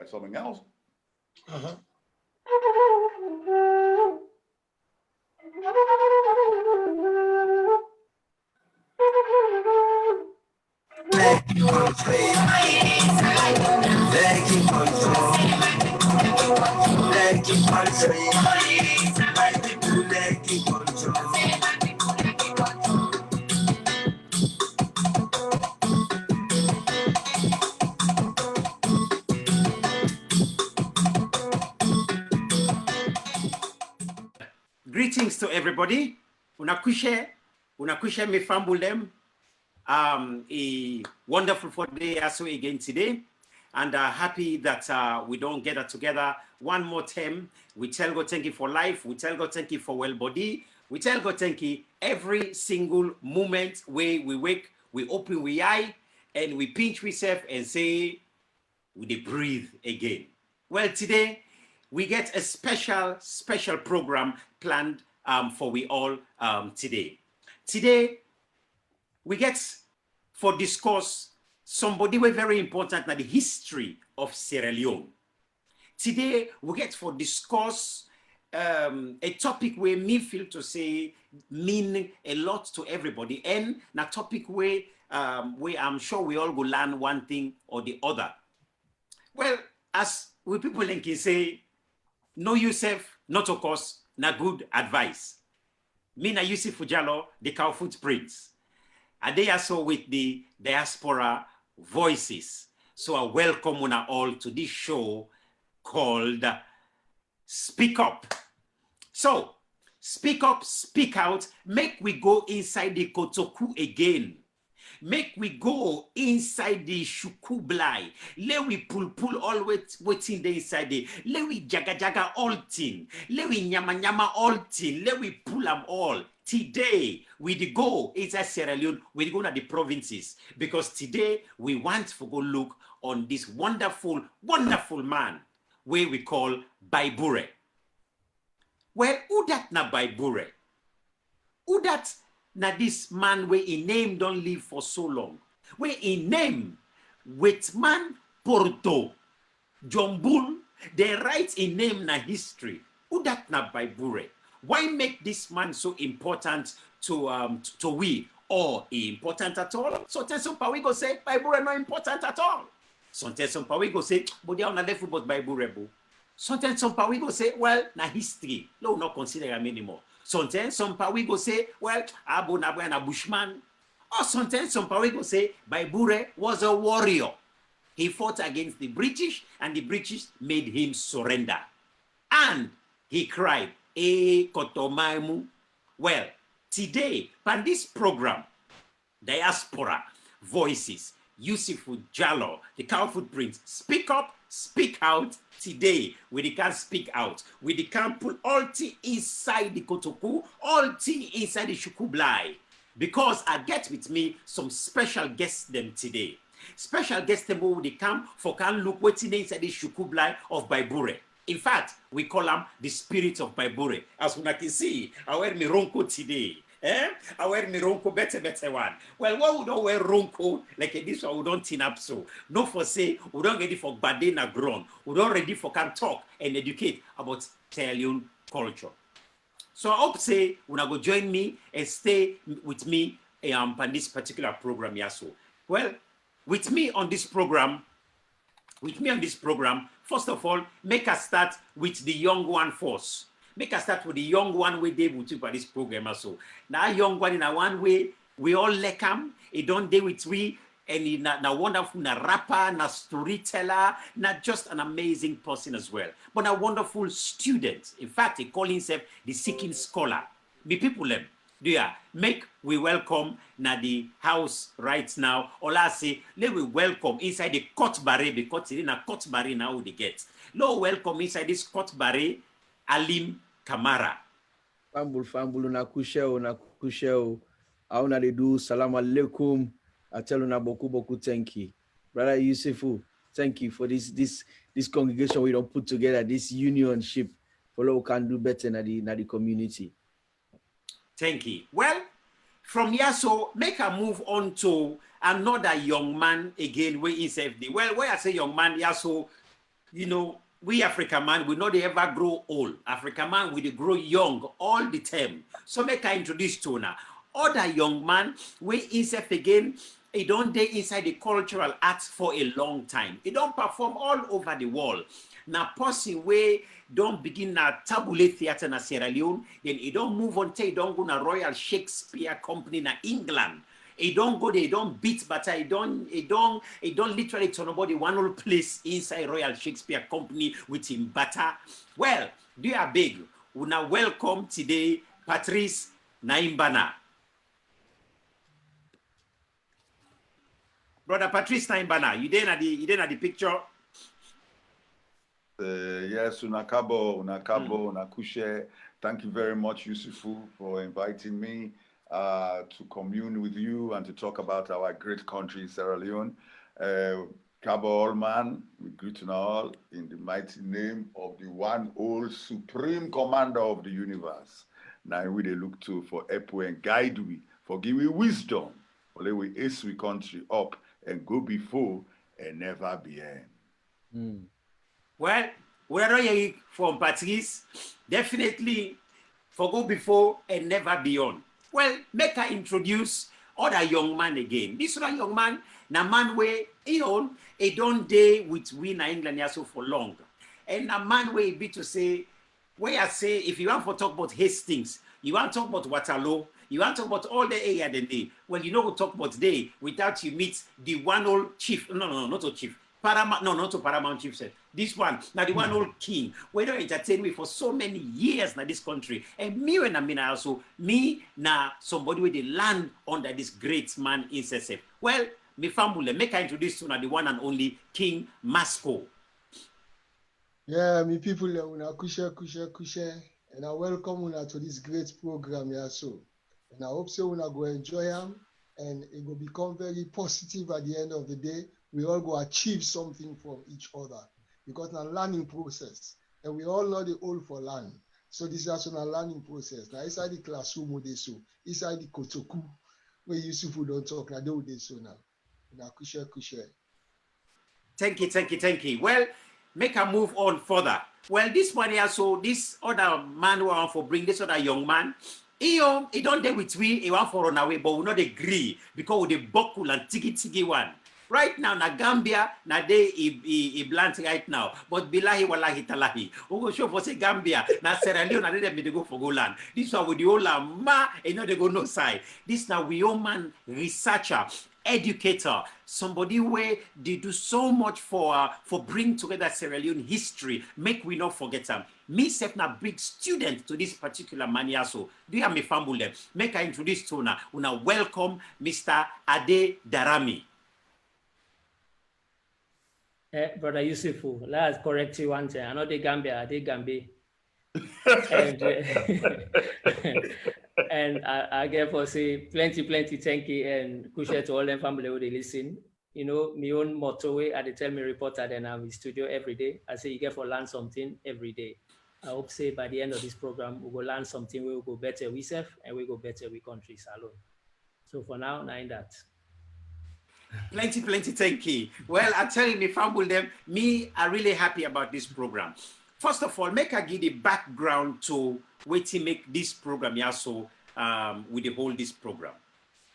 something else. Greetings to everybody. Unakushe me fambulem. A wonderful 4 day or so again today, and happy that we don't get it together one more time. We tell God thank you for life. We tell God thank you for well body. We tell God thank you every single moment where we wake, we open we eye, and we pinch ourselves and say we dey breathe again. Well, today we get a special program planned for we all today. Today we get for discuss somebody very, very important in the history of Sierra Leone. Today we get for discuss a topic where me feel to say mean a lot to everybody, and a topic where I'm sure we all will learn one thing or the other. Well, as we people can say, know yourself, not of course, na good advice. Me na USIFU JALLOH, the COWFOOT Prince. And they are so with the diaspora voices. So I welcome you all to this show called Speak Up. So, speak up, speak out, make we go inside the Kotoku again. Make we go inside the Shukublai. Let we pull all waiting there inside the. Let we jaga all thing. Let we nyama all thing. Let we pull them all. Today, we go inside Sierra Leone, we go to the provinces. Because today, we want to go look on this wonderful man, where we call Bai Bureh. Well, who that na Bai Bureh? Who that na this man where in name don't live for so long? Where in name, with man Porto, Jombul, they write in name na history. Who that na Bai Bureh? Why make this man so important to we, or important at all? Sometimes some we go say Bai Bureh not important at all. Sometimes some we go say, but they are not left about Bai Bureh. Sometimes some we go say, well, na history. No, not consider him anymore. Sometimes some we go say, well, Abu Nabu and a bushman. Or sometimes some we go say, Bai Bureh was a warrior. He fought against the British, and the British made him surrender. And he cried, Kotomaimu. Well, today, on this program, Diaspora Voices, USIFU JALLOH, the COWFOOT Prince, speak up, speak out. Today, we can't speak out. We can't put all tea inside the Kotoku, all tea inside the Shukublai. Because I get with me some special guests them today. Special guests them who they come for can look what's inside the Shukublai of Bai Bureh. In fact, we call him the spirit of Bai Bureh. As we can see, I wear me ronko today. I wear me ronko better one. Well, why we don't wear ronko like this one? We don't tin up so. No for say, we don't ready for badena grown. We don't ready for can talk and educate about Sierra Leone culture. So I hope say when I go join me and stay with me on this particular program here. So, well, with me on this program, first of all, make us start with the young one first. Make us start with the young one we did with you for this program also. Now, young one in a one way, we all like him. He don't deal with we, and he na wonderful na rapper, na storyteller, not just an amazing person as well, but a wonderful student. In fact, he call himself the seeking scholar. Be people them. Yeah, make we welcome na the house right now. Ola say, let we welcome inside the court barre, because it's in a court barre now they get. Lo welcome inside this court barre, Alim Kamara. Fambul na kusheo. Auna de do salam alaikum. I tell you na boku thank you. Brother USIFU, thank you for this congregation we don't put together, this unionship for what we can do better in the community. Thank you. Well, from here, so make a move on to another young man again, where he said, well, where I say young man, yeah, so you know, we African man, we know they ever grow old. African man, we dey grow young all the time. So make I introduce to now. Other young man, we himself again, he don't dey inside the cultural arts for a long time. He don't perform all over the world. Now, person wey don't begin na tabulate theater na Sierra Leone, then he don't move on till he don't go na Royal Shakespeare Company na England. He don't go there, he don't beat, but he don't literally turn about the one whole place inside Royal Shakespeare Company with him butter. Well, do you big? We now welcome today Patrice Naiambana. Brother Patrice Naiambana, you there at the picture? Yes, Unakabo, Unakushe. Thank you very much, USIFU, for inviting me to commune with you and to talk about our great country, Sierra Leone. Cabo Allman, we greet you all in the mighty name of the one old supreme commander of the universe. Now we they look to for help and guide we, for give we wisdom, for let we ace we country up and go before and never be end. Well, we're hearing from Patrice, definitely for go before and never beyond. Well, make I introduce other young man again. This other young man, na man where he don't day with we na England so for long. And a man where be to say, where I say, if you want to talk about Hastings, you want to talk about Waterloo, you want to talk about all the area the day. Well, you know we'll talk about day without you meet the one old chief. No, not a chief. Paramount, no, not to Paramount Chief said. This one, now the one old king. We don't entertain me for so many years now this country. And me when I mean also, me now somebody with the land under this great man in SSF. Well, me family, make I introduce to now the one and only King Masco. Yeah, me people, una kushe, and I welcome una to this great program here so. And I hope so una go enjoy them, and it will become very positive at the end of the day. We all go achieve something from each other because it's a learning process, and we all know the old for learn. So this is also a learning process. Now inside the classroom, they so inside the kotoku, where USIFU don't talk, now they so now. Now kushe. Thank you. Well, make a move on further. Well, this one here, so this other man who want for bring this other young man. He don't deal with we, he want for run away, but we not agree because we the buckle and tiki one. Right now, na Gambia, na day he blunt right now. But bilahi wallahi talahi. We go show for say Gambia, na Sierra Leone, na they go for go land. This one with the whole ma, and not they go no side. This now we own man researcher, educator, somebody where they do so much for bring together Sierra Leone history. Make we not forget them. Me self na big student to this particular mania. So do you have me family? Make I introduce to una welcome Mr. Ade Daramy. Brother USIFU, let's correct you one thing. I know the Gambia, they Gambia. And I get for say plenty thank you and kushe to all them family who they listen. You know, my own motto I they tell me reporter then I'm in studio every day. I say you get for learn something every day. I hope say by the end of this program we will learn something, we will go better we self and we go better we countries alone. So for now, in that. Plenty, thank you. Well, I tell you, me family them, me are really happy about this program. First of all, make I give the background to where to make this program yeah, so we the whole this program.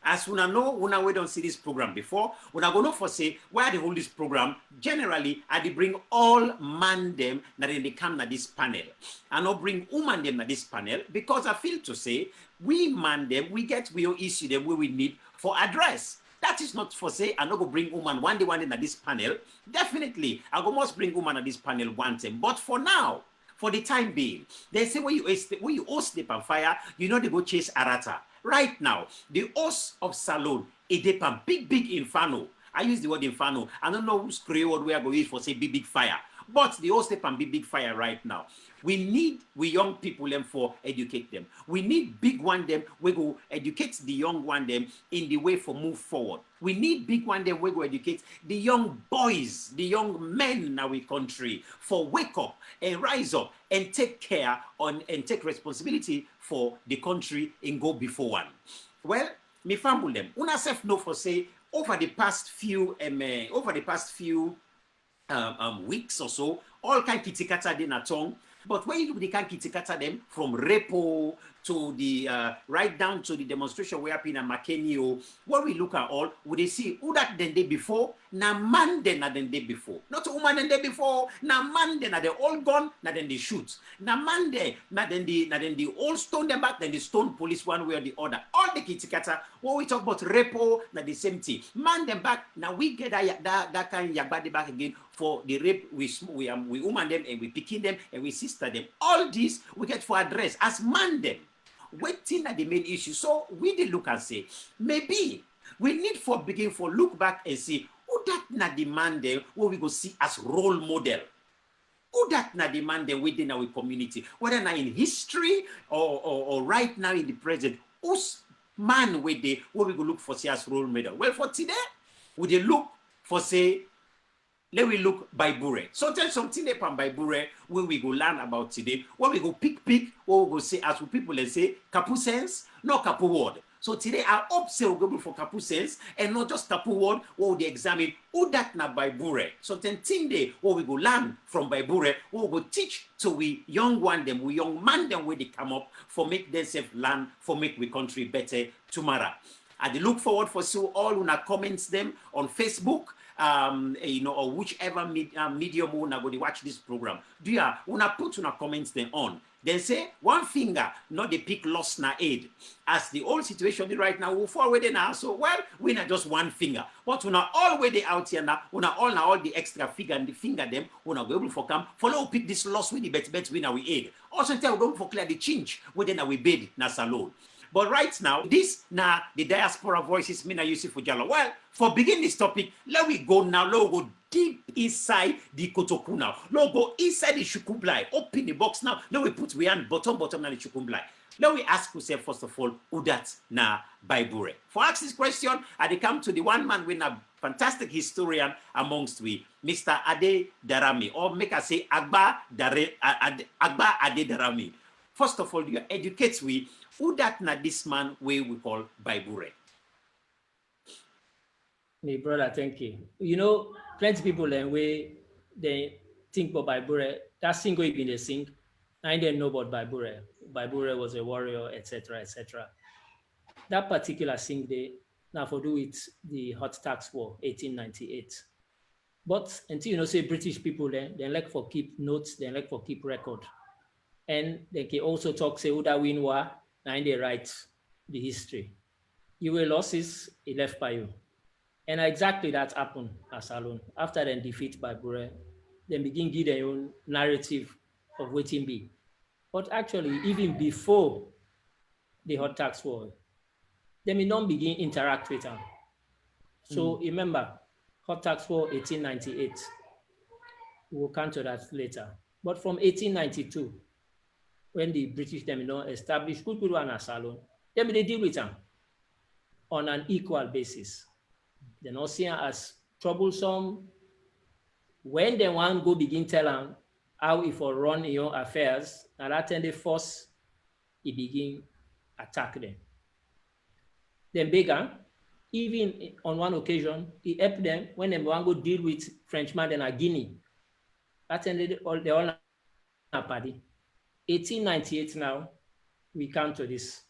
As we don't see this program before, we are going to for say why they hold this program. Generally, I bring all man them that they come to this panel. And not bring woman them to this panel because I feel to say we man them, we will issue them where we need for address. That is not for say I'm not going to bring woman one day at this panel. Definitely, I go must bring woman at this panel one time. But for now, for the time being, they say when you host sleep and fire, you know they go chase Arata. Right now, the host of Salon, a depan big inferno. I use the word inferno. I don't know who's Creole we are going to use for say big fire. But the host depan big fire right now. We need young people them for educate them. We need big one them we go educate the young one them in the way for move forward. We need big one them we go educate the young boys, the young men in our country for wake up and rise up and take care on and take responsibility for the country and go before one. Well, me family them. Una self know for say over the past few weeks or so, all kind kitikata din at tongue. But when you do the kind kitikata them from repo to the right down to the demonstration we have in a Makenio, what we look at all, would they see who that then day before, na man then na then day before. Not woman then day before, na man then na they all gone, na then they shoot. Na man there, na then the all stone them back, then the stone police one way or the other. All the kitikata, when we talk about repo, na the same thing. Man them back, now we get that kind of yagbadi back again for the rape, we woman them and we picking them and we sister them. All this we get for address as man them. Waiting at the main issue. So we did look and say, maybe we need for begin for look back and see who that na demand them, what we go see as role model. Who that na demand them within our community, whether now in history or right now in the present, who's man with the what we go look for see as role model. Well, for today, we dey look for say, let we look Bai Bureh. So tell something upon Bai Bureh where we go learn about today. What we go pick, what we go say as people and say Kapu sense, not Kapu word. So today I hope say we go for Kapu sense and not just Kapu word. What we examine who that na Bai Bureh. So then day what we go learn from Bai Bureh, what we go teach to we young one them, we young man them where they come up for make themselves learn, for make we country better tomorrow. I look forward for so all una comments them on Facebook. Or whichever medium una go to watch this program. Do ya una put una comments then on? Then say one finger, not the pick lost na aid. As the old situation right now, we forward now. So well, we not just one finger, but una all way they out here now. Una all the extra figure and the finger them. Una go able for come follow pick this loss with the bet winner we aid. Also tell we go for clear the change within we bid na salon. But right now, this now the diaspora voices, me na USIFU JALLOH. Well, for begin this topic, let we go now. Let we go deep inside the kotoku now. Let we go inside the shukumblai. Open the box now. Let we put we hand bottom na the shukumblai. Let we ask ourselves first of all, who that na Bai Bureh. For ask this question, I come to the one man with a fantastic historian amongst we, Mr. Ade Daramy, or make us say Agba Ade Daramy. First of all, you educate we. Who that na this man we call Bai Bureh? My brother, thank you. You know, plenty of people way they think about Bai Bureh. That single even they sing. I didn't know about Bai Bureh. Bai Bureh was a warrior, etc., etc. That particular sing day now for do with the Hot Tax War, 1898. But until say British people they like for keep notes, they like for keep record, and they can also talk say who that win war. And they write the history. You were losses, he left by you. And exactly that happened at Salon. After then defeat by Bureh, they begin give their own narrative of waiting be. But actually, even before the Hot Tax War, they may not begin interact with them. So remember, Hot Tax War 1898. We'll come to that later. But from 1892, when the British them established Kutkuru and Salon, then they deal with them on an equal basis. They're not seen as troublesome. When they want go begin tell them how if or run your affairs, and that time they force, he begin attack them. Then Began, even on one occasion, he helped them when they want go deal with Frenchmen in a Guinea. That time they all a party. 1898 now, we come to this.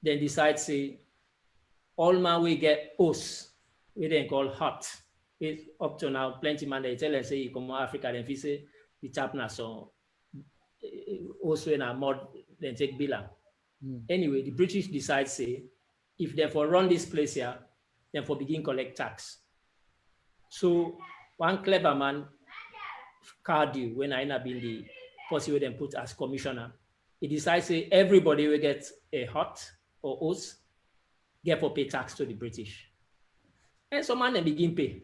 Then decide say, all man we get us, we then call hot. It's up to now, plenty man they tell us say you come to Africa, then we say the tap na so also in a mod, then take Bila. Anyway, the British decide say, if they for run this place here, then for begin collect tax. So one clever man, Cardew, when I have been the possible then put as commissioner, he decides say everybody will get a hot or oath, get for pay tax to the British. And some man then begin pay.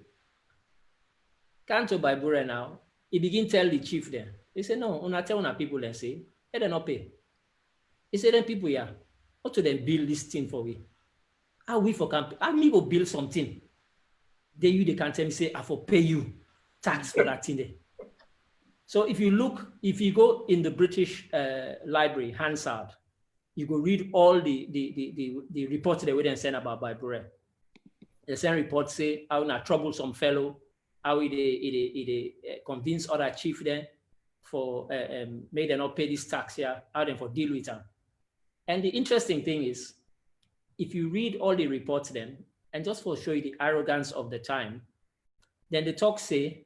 Come to Bai Bureh now, he begin tell the chief there. He say, no, una tell una people and say, they don't not pay. He say, then people here, how to then build this thing for we? How we for camp? How me go build something? They can tell me say, I for pay you tax for that thing there. So if you go in the British library, Hansard, you go read all the reports they would send about Bai Bureh. The same report say, how a troublesome fellow, how it convince other chief then for make them not pay this tax here, how them for deal with them. And the interesting thing is, if you read all the reports then, and just for show you the arrogance of the time, then the talk say,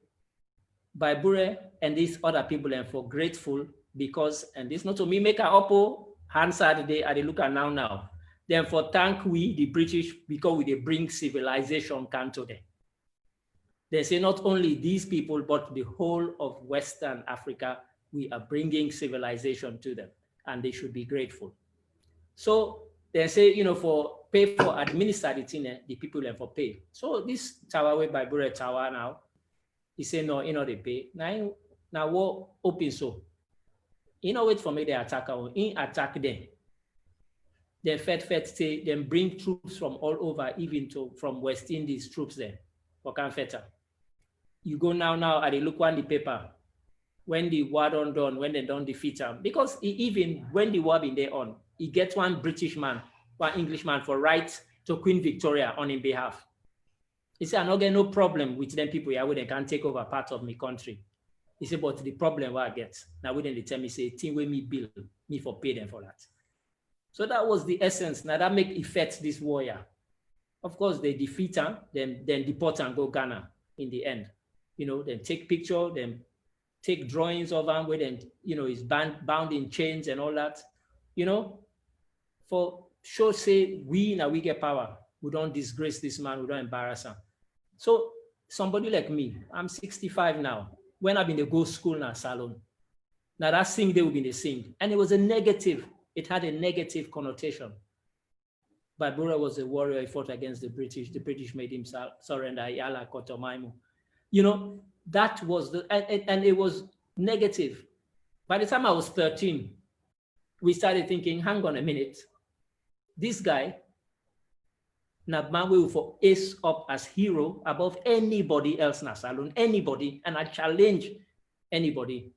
Bai Bureh and these other people and for grateful because, and this not to me make an oppo, answer the day, I look at now. Then for thank we, the British, because we they bring civilization come to them. They say not only these people, but the whole of Western Africa, we are bringing civilization to them and they should be grateful. So they say, you know, for pay for administrative thing, the people then for pay. So this tower way Bai Bureh tower now, he say no, you know they pay. Now what open so? You know wait for me the attacker, in attack them. Then Fed say then bring troops from all over, even to from West Indies troops there. For Canfeta. You go now, and they look on the paper. When the war done, when they don't defeat them. Because even when the war been there on, he gets one British man, one Englishman for right to Queen Victoria on his behalf. He said, I don't get no problem with them people here where they can take over part of my country. He said, but the problem what I get, now when they tell me, say, team with me bill, me for pay them for that. So that was the essence. Now that make effect this warrior. Of course, they defeat them, then deport and go Ghana in the end. You know, then take picture, then take drawings of him where then, you know, he's bound in chains and all that. You know, for sure say we now we get power. We don't disgrace this man, we don't embarrass him. So somebody like me, I'm 65 now. When I've been to go school now, salon. Now that sing they will be the sing. And it was a negative, it had a negative connotation. But Bureh was a warrior, he fought against the British. The British made him surrender, Yala Kotomaimu. You know, that was the, and it was negative. By the time I was 13, we started thinking, hang on a minute, this guy, Nabman will for ace up as hero above anybody else in Salon, anybody, and I challenge anybody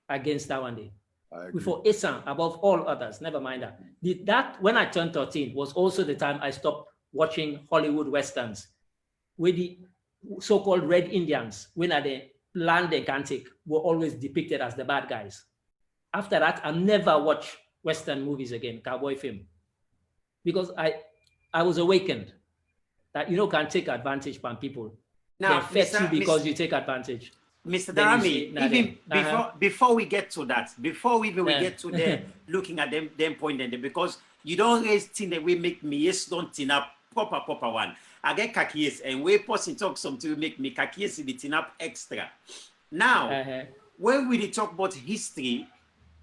against that one day. We for ace above all others, never mind that. That, when I turned 13, was also the time I stopped watching Hollywood Westerns, with the so-called Red Indians, when at the land they can take, were always depicted as the bad guys. After that, I never watched Western movies again, cowboy film, because I was awakened that, you know, can take advantage from people. Now, they fetch you because you take advantage. Mr. Daramy, even before we get to that, before we get to there, looking at them point and them, because you don't raise thing that we make me yes don't tin up proper one. I get kakiyes and we person talk something to make me kakiyes the tin up extra. Now, when we talk about history,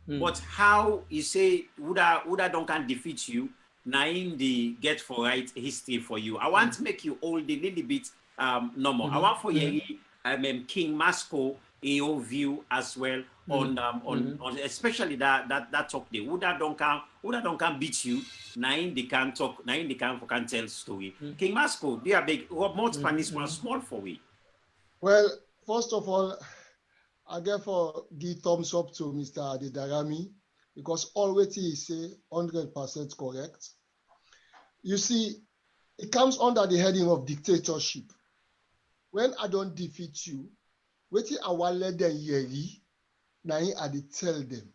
but how you say Uda don't can defeat you, Naim the get for right history for you. I want to make you all the little bit normal. I want for you King Masco in your view as well on especially that talk there. Uda don't can beat you. Naim they can talk. Naim they can tell story. King Masco, they are big. What more Spanish one small for we? Well, first of all, I therefore give thumbs up to Mr. Daramy, because always he say 100% correct. You see, it comes under the heading of dictatorship. When I don't defeat you, waiting I will let them yeri, now I tell them.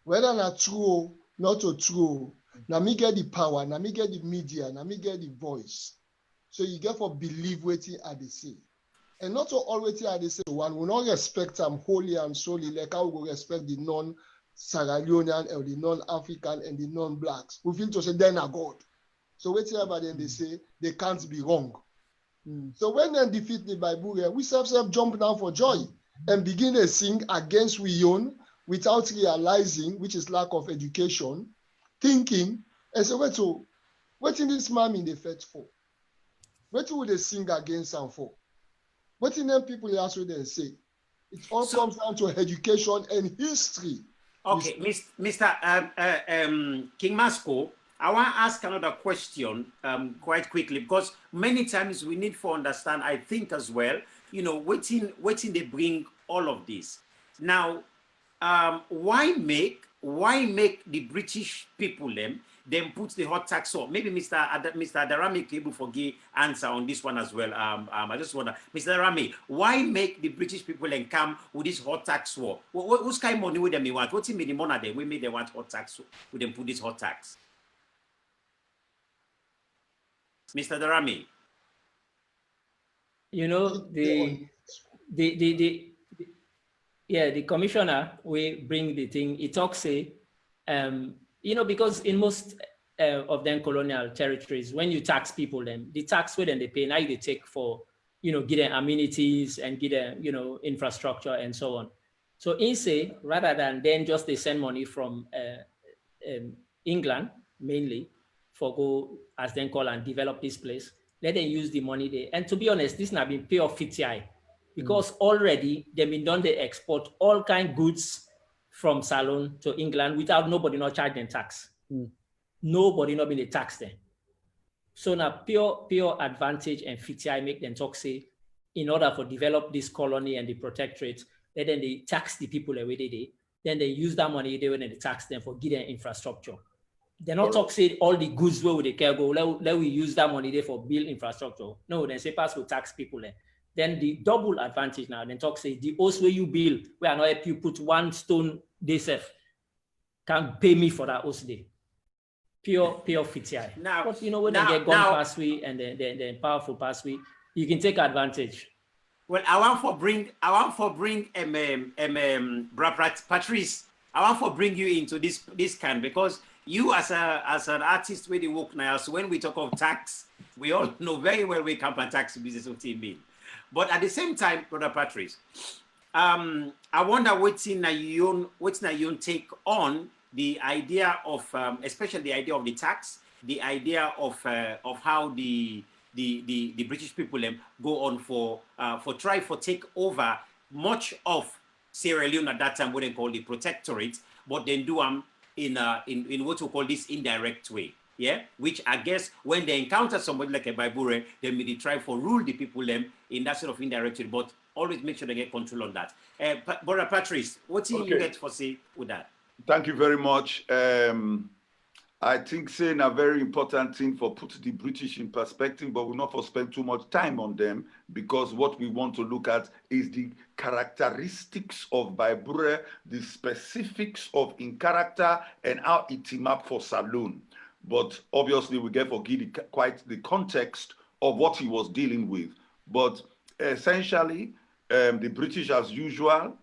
Whether not true, not so true, now me get the power, now me get the media, now me get the voice. So you get for believe waiting at the say. And not so always at the say, one will not respect them wholly and solely, like I will respect the non-Sierra Leonean or the non-African and the non-blacks. We feel to say they're not God. So waiting about them, they say they can't be wrong. So when they defeat the Bai Bureh, we self jump down for joy and begin to sing against we own without realizing, which is lack of education, thinking, and say, what in this man in the fete for? What would they sing against them for? What in them people also they say? It all comes down to education and history. Okay, Mr. King Masco, I want to ask another question quite quickly, because many times we need to understand, I think as well, you know, waiting they bring all of this. Now, why make the British people them then put the hot tax on. Maybe Mr. Daramy can forgive answer on this one as well. I just wonder, Mr. Daramy, why make the British people and come with this hot tax war? What's kind of money would they want? What's in the money they we made they want hot tax? Would them put this hot tax? Mr. Daramy. You know, the commissioner will bring the thing. He talks, you know, because in most of them colonial territories, when you tax people, then the tax where then they pay, now they take for, you know, get them amenities and get them, you know, infrastructure and so on. So in say, rather than then just they send money from England mainly for go, as then call and develop this place, let them use the money there. And to be honest, this not been pay off FTI because already they've been done, they export all kind goods from Salon to England without nobody not charging tax. Nobody not being taxed them. So now pure advantage and FTI make them talk say, in order for develop this colony and the protectorate, then they tax the people away they then they use that money they when they tax them for getting infrastructure. They're not talk say all the goods where they can go, let we use that money there for build infrastructure. No, then say pass will tax people there. Then the double advantage now, then talk say the house where you build, where I know if you put one stone they self can pay me for that house day. Pure FTI. Now, but you know when they get gone past we and then powerful past we, you can take advantage. Well, I want for bring Patrice. I want for bring you into this can because you as an artist where they work now. So when we talk of tax, we all know very well we come and tax business of mean. But at the same time, Brother Patrice, I wonder what's in your take on the idea of especially the idea of the tax, the idea of how the British people go on for try for take over much of Sierra Leone at that time, what they call the protectorate, but then do in what we call this indirect way, yeah. Which I guess when they encounter somebody like a Bai Bureh, they may try for rule the people in that sort of indirect way, but always make sure they get control on that. Brother Patrice, what do you get for say with that? Thank you very much. I think saying a very important thing for put the British in perspective, but we'll not for spend too much time on them because what we want to look at is the characteristics of Bai Bureh, the specifics of in character and how it team up for Saloon. But obviously we get forgive quite the context of what he was dealing with. But essentially, the British as usual,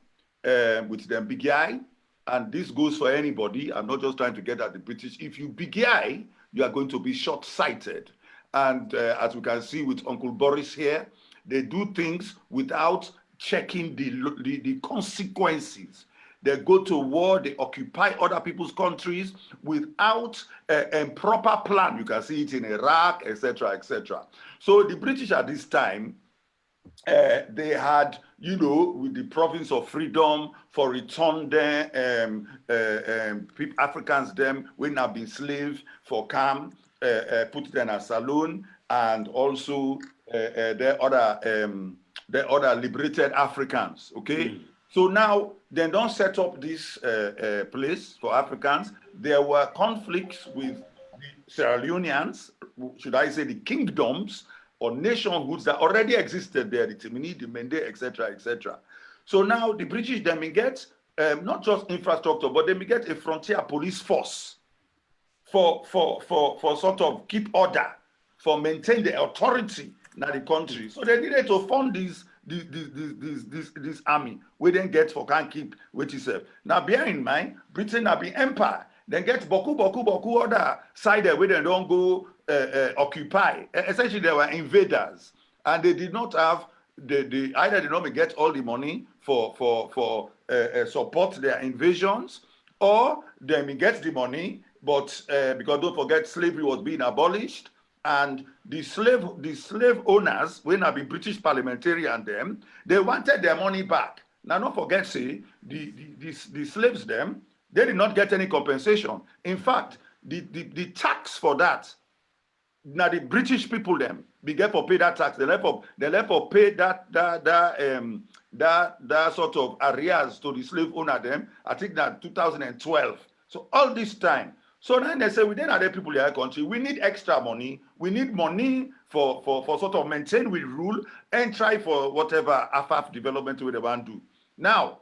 with them big eye, and this goes for anybody. I'm not just trying to get at the British. If you big eye, you are going to be short-sighted. And as we can see with Uncle Boris here, they do things without checking the consequences. They go to war, they occupy other people's countries without a proper plan. You can see it in Iraq, etc., etc. So the British at this time, they had, you know, with the province of freedom for return them, Africans them when have been slaves for come, put them as Saloon, and also the other liberated Africans. Okay, so now they don't set up this place for Africans. There were conflicts with the Sierra Leoneans, should I say the kingdoms, or nationhoods that already existed there, the Timini, the Mende, etc., etc. So now the British, they may get not just infrastructure, but they may get a frontier police force for sort of keep order, for maintain the authority in the country. So they needed to fund this army. We didn't get for can't keep which is now bear in mind, Britain have been empire. Then get boku other side where they don't go occupy. Essentially, they were invaders, and they did not have either did not get all the money for support their invasions, or they may get the money, but because don't forget slavery was being abolished, and the slave owners, when I be British parliamentarian them, they wanted their money back. Now don't forget, say the slaves them. They did not get any compensation. In fact, the tax for that, now the British people them began to pay that tax. They left for pay that sort of arrears to the slave owner them. I think that 2012. So all this time, So now they say, we didn't have the people in our country. We need extra money. We need money for sort of maintain we rule and try for whatever AFAF development we want to do. Now,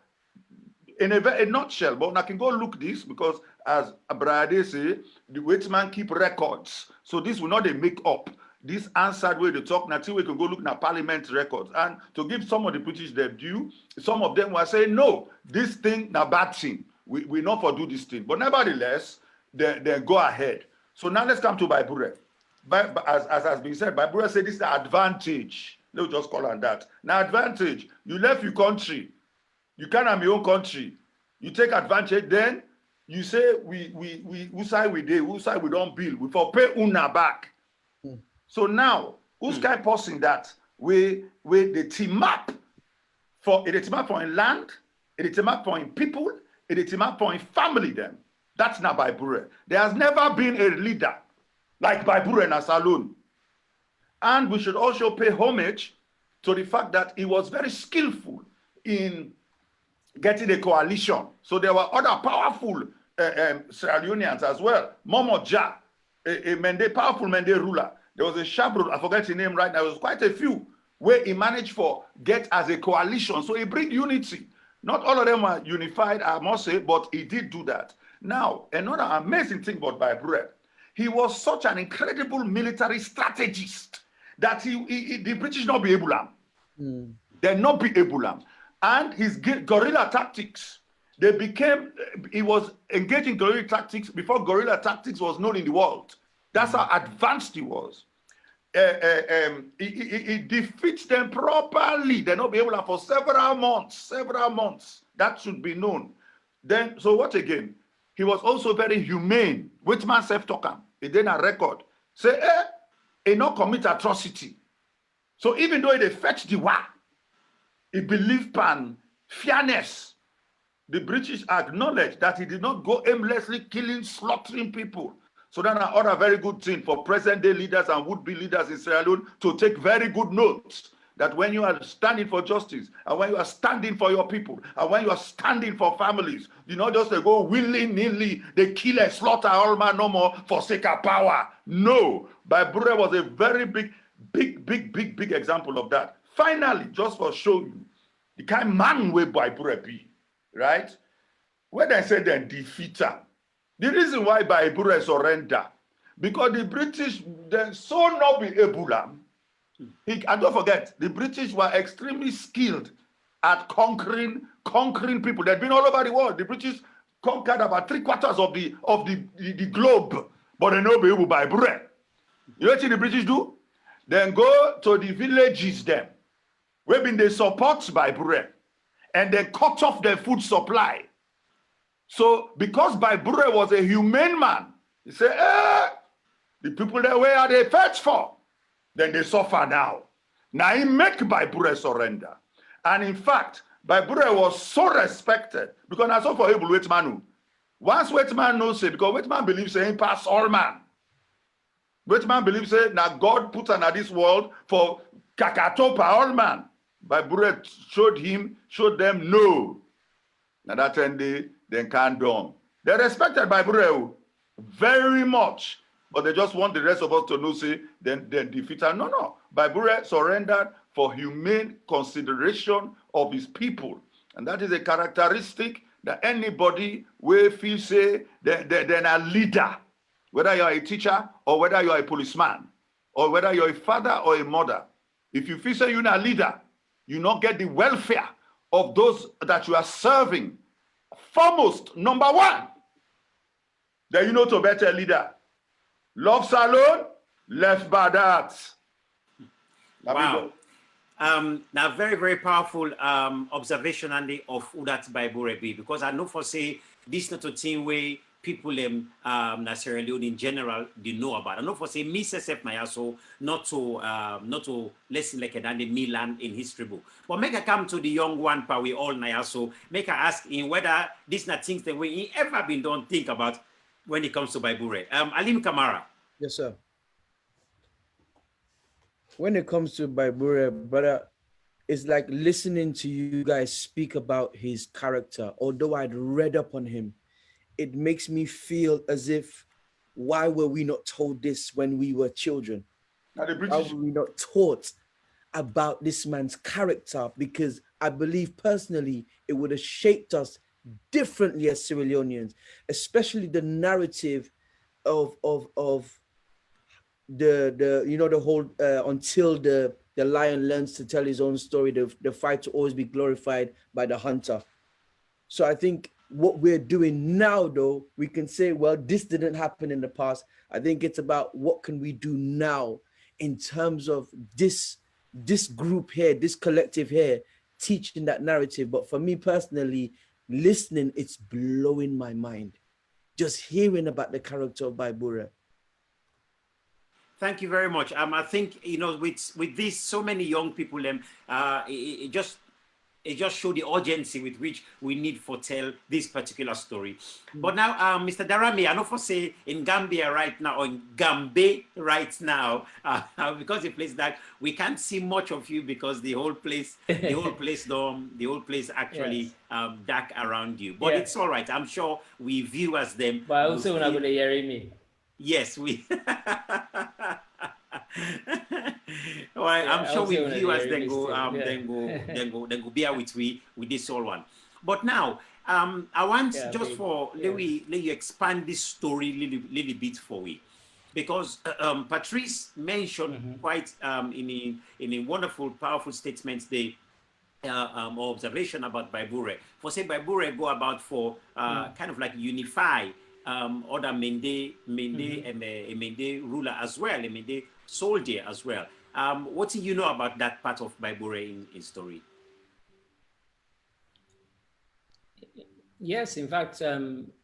in a nutshell, but I can go look this because as Brade say, the Waitman keep records. So this will not a make up. This answered way to talk, until we can go look at parliament records. And to give some of the British their due, some of them were saying, no, this thing, na bad thing. We not for do this thing. But nevertheless, they go ahead. So now let's come to Bai Bureh. As has been said, Bai Bureh said this is the advantage. Let's just call on that. Now advantage, you left your country. You can't have your own country. You take advantage, then you say who side we did, who side we don't build. We for pay una back. So now, who's kind of posting that? We the team up for it team up for in land, it team up for in people, it team up for in family them. That's not Bai Bureh. There has never been a leader like Bai Bureh in alone. And we should also pay homage to the fact that he was very skillful in getting a coalition. So there were other powerful Sierra Leoneans as well. Momo Ja, a powerful Mende ruler. There was a Shabrut, I forget his name right now. There was quite a few where he managed for get as a coalition. So he bring unity. Not all of them are unified, I must say, but he did do that. Now, another amazing thing about Bai Bureh, he was such an incredible military strategist that the British not be able to. They not be able to. And his guerrilla tactics, he was engaging guerrilla tactics before guerrilla tactics was known in the world. That's how advanced he was. He defeats them properly. They're not be able to for several months. That should be known. Then, so what again? He was also very humane. Which man self-talker? He did a record. Say, he not commit atrocity. So even though they fetch the war, he believed in fairness. The British acknowledged that he did not go aimlessly killing, slaughtering people. So that's another very good thing for present-day leaders and would-be leaders in Sierra Leone to take very good notes that when you are standing for justice, and when you are standing for your people, and when you are standing for families, you know, just they go willy-nilly, they kill and slaughter all man no more for sake of power. No. Bai Bureh was a very big example of that. Finally, just for show you the kind of man where Bai Bureh be, right? When they say they defeat him, the reason why Bai Bureh surrender, because the British, they so not be able to. And don't forget, the British were extremely skilled at conquering people. They'd been all over the world. The British conquered about 3/4 of the globe, but they not be able to Bai Bureh. You know what the British do? Then go to the villages them, where been they support Bai Bureh, and then cut off their food supply. So because Bai Bureh was a humane man, he said, the people there, where are they fetch for? Then they suffer now. Now he make Bai Bureh surrender. And in fact, Bai Bureh was so respected because that's all for able Waitman. Once Waitman knows it, because Waitman believes he pass all man. Waitman believes that God put under this world for Kakatopa all man. Bai Bureh showed them no. Now that time they can't do. They respected Bai Bureh very much. But they just want the rest of us to know, say, then defeat her. No. Bai Bureh surrendered for humane consideration of his people. And that is a characteristic that anybody will feel, say, they're a leader. Whether you're a teacher or whether you're a policeman or whether you're a father or a mother. If you feel, say, you're a leader, you not get the welfare of those that you are serving. Foremost, number one, that you know to better a leader. Love salon, left by that. Wow. Now very, very powerful observation, Andy, of who that Bai Bureh be, because I know for say this not a thing where people in Sierra Leone in general they know about. I know for say me self my also not to listen like an Andy Milan in history book. But make I come to the young one pa we all now so make I ask in whether this not things that we ever been don't think about when it comes to Bai Bureh. Alim Kamara. Yes, sir. When it comes to Bai Bureh, brother, it's like listening to you guys speak about his character. Although I'd read up on him, it makes me feel as if why were we not told this when we were children? Now the Why British. were we not taught about this man's character? Because I believe personally it would have shaped us differently as Sierra Leoneans, especially the narrative of the you know, the whole until the lion learns to tell his own story, the fight to always be glorified by the hunter. So I think what we're doing now, though, we can say, well, this didn't happen in the past. I think it's about what can we do now in terms of this group here, this collective here, teaching that narrative. But for me personally, listening, it's blowing my mind. Just hearing about the character of Bai Bureh. Thank you very much. I think, you know, with this, so many young people, it just show the urgency with which we need for tell this particular story. But now, Mr. Daramy, I know for say in Gambia right now, or in Gambia right now, because the place that we can't see much of you because the whole place, actually dark around you. But it's all right. I'm sure we viewers them. But also when I'm going to hear me. Yes, we. Well, I'm sure we viewers then go bear with we with this whole one. But now, I want just for let you expand this story little bit for we, because Patrice mentioned quite in a wonderful, powerful statements the observation about Bai Bureh. For say Bai Bureh go about for kind of like unify other Mende ruler as well, a Mende soldier as well. What do you know about that part of Bai Bureh in story? Yes, in fact,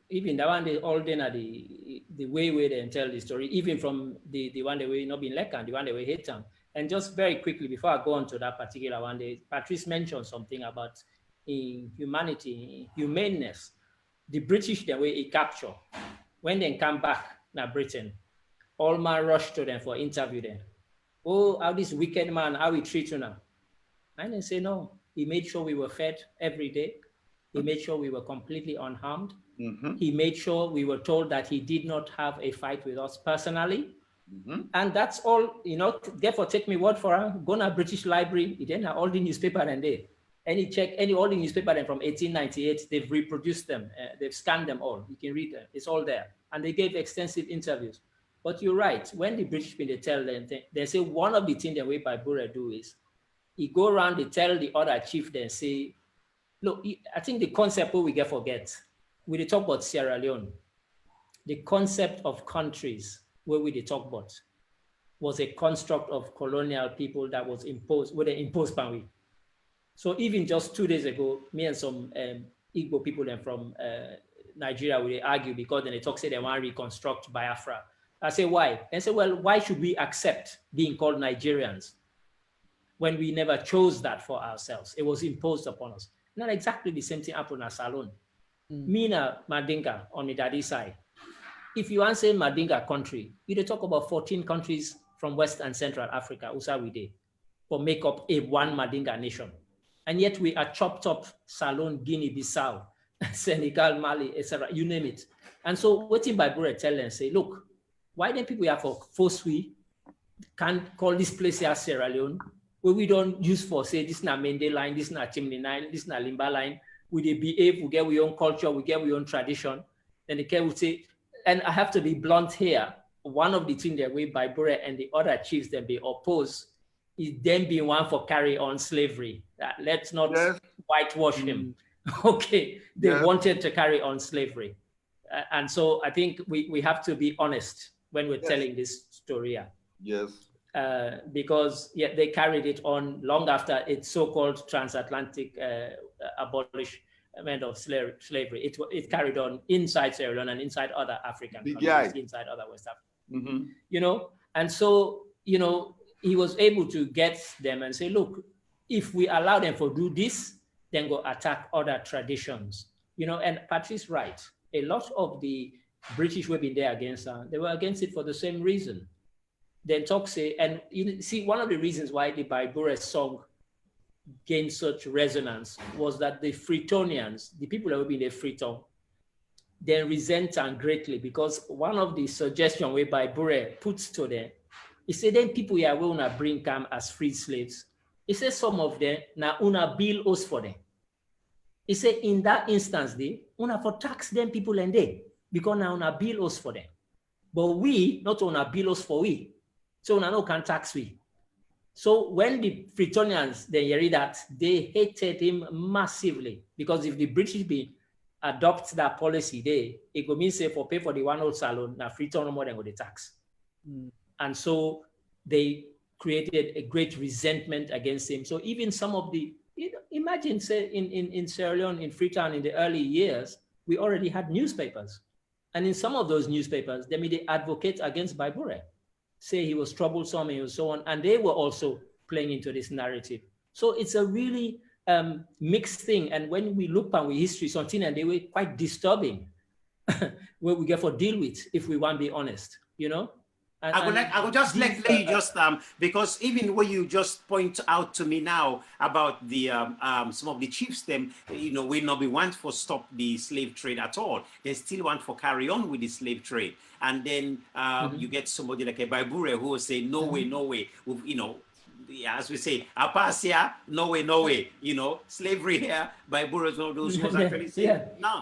even the one they all then are the way they tell the story, even from the one that we not been Lekan, the one that we hate them. And just very quickly before I go on to that particular one, Patrice mentioned something about humanity, humaneness. The British, the way he capture, when they come back now Britain, all man rush to them for interview them. Oh, how this wicked man, how he treat you now? And they say, no, he made sure we were fed every day. He made sure we were completely unharmed. He made sure we were told that he did not have a fight with us personally. And that's all, you know, therefore take me word for it. Go to British Library, then all the newspaper and they. All the newspaper from 1898, they've reproduced them. They've scanned them all. You can read them. It's all there. And they gave extensive interviews. But you're right. When the British people tell them, they say one of the things the way Bai Bureh do is, he go around, they tell the other chief, they say, look, I think the concept we get forget. We talk about Sierra Leone. The concept of countries where we talk about was a construct of colonial people that was imposed, where they imposed by we. So even just 2 days ago, me and some Igbo people from Nigeria, we argue because then they talk, say they want to reconstruct Biafra. I say, why? They say, well, why should we accept being called Nigerians when we never chose that for ourselves? It was imposed upon us. Not exactly the same thing happened at Salon. Me na Mandinka on the daddy side. If you answer Mandinka country, we talk about 14 countries from West and Central Africa, Usawide, for make up a one Mandinka nation. And yet we are chopped up Salon, Guinea-Bissau, Senegal, Mali, etc., you name it. And so what in Bai Bureh tell them, say, look, why don't people have for force we can't call this place here Sierra Leone, where we don't use for, say, this is not Mende line, this is not Chimney line, this is not Limba line, we they behave, we get our own culture, we get our own tradition. Then the king would say, and I have to be blunt here, one of the things that we Bai Bureh and the other chiefs that be opposed is them being one for carry on slavery. Let's not whitewash him. Okay, they wanted to carry on slavery. And so I think we have to be honest when we're telling this story. Because they carried it on long after its so-called transatlantic abolishment of slavery. It carried on inside Sierra Leone and inside other African countries, inside other West Africa. You know, and so, you know, he was able to get them and say, look, if we allow them to do this, then go attack other traditions. You know, and Patrice right. A lot of the British were been there against they were against it for the same reason. Then talk say, and you see, one of the reasons why the Bai Bureh song gained such resonance was that the Freetonians, the people that were in the Freeton, then resent them greatly, because one of the suggestions where Bai Bureh puts to them, he said, then people here will not bring come as free slaves. He said some of them, now una bill us for them. He said in that instance, they una for tax them people and they, because now una bill us for them. But we, not una bill us for we. So una no can tax we. So when the Britonians, they hear that, they hated him massively, because if the British be adopt that policy, it go mean say for pay for the one old salon, now Freetown no more than the tax. And so they created a great resentment against him. So even some of the, imagine say in Sierra Leone, in Freetown in the early years, we already had newspapers. And in some of those newspapers, they advocate against Bai Bureh, say he was troublesome and so on. And they were also playing into this narrative. So it's a really mixed thing. And when we look at history, something, and they were quite disturbing where we get for deal with, if we want to be honest, you know? I would just let you just because even what you just point out to me now about the some of the chiefs, them will not be want for stop the slave trade at all. They still want for carry on with the slave trade, and then you get somebody like a Bai Bureh who will say no way, no way. As we say, apasia, no way, no way. Slavery here. Bai Bureh is one of those who actually say no.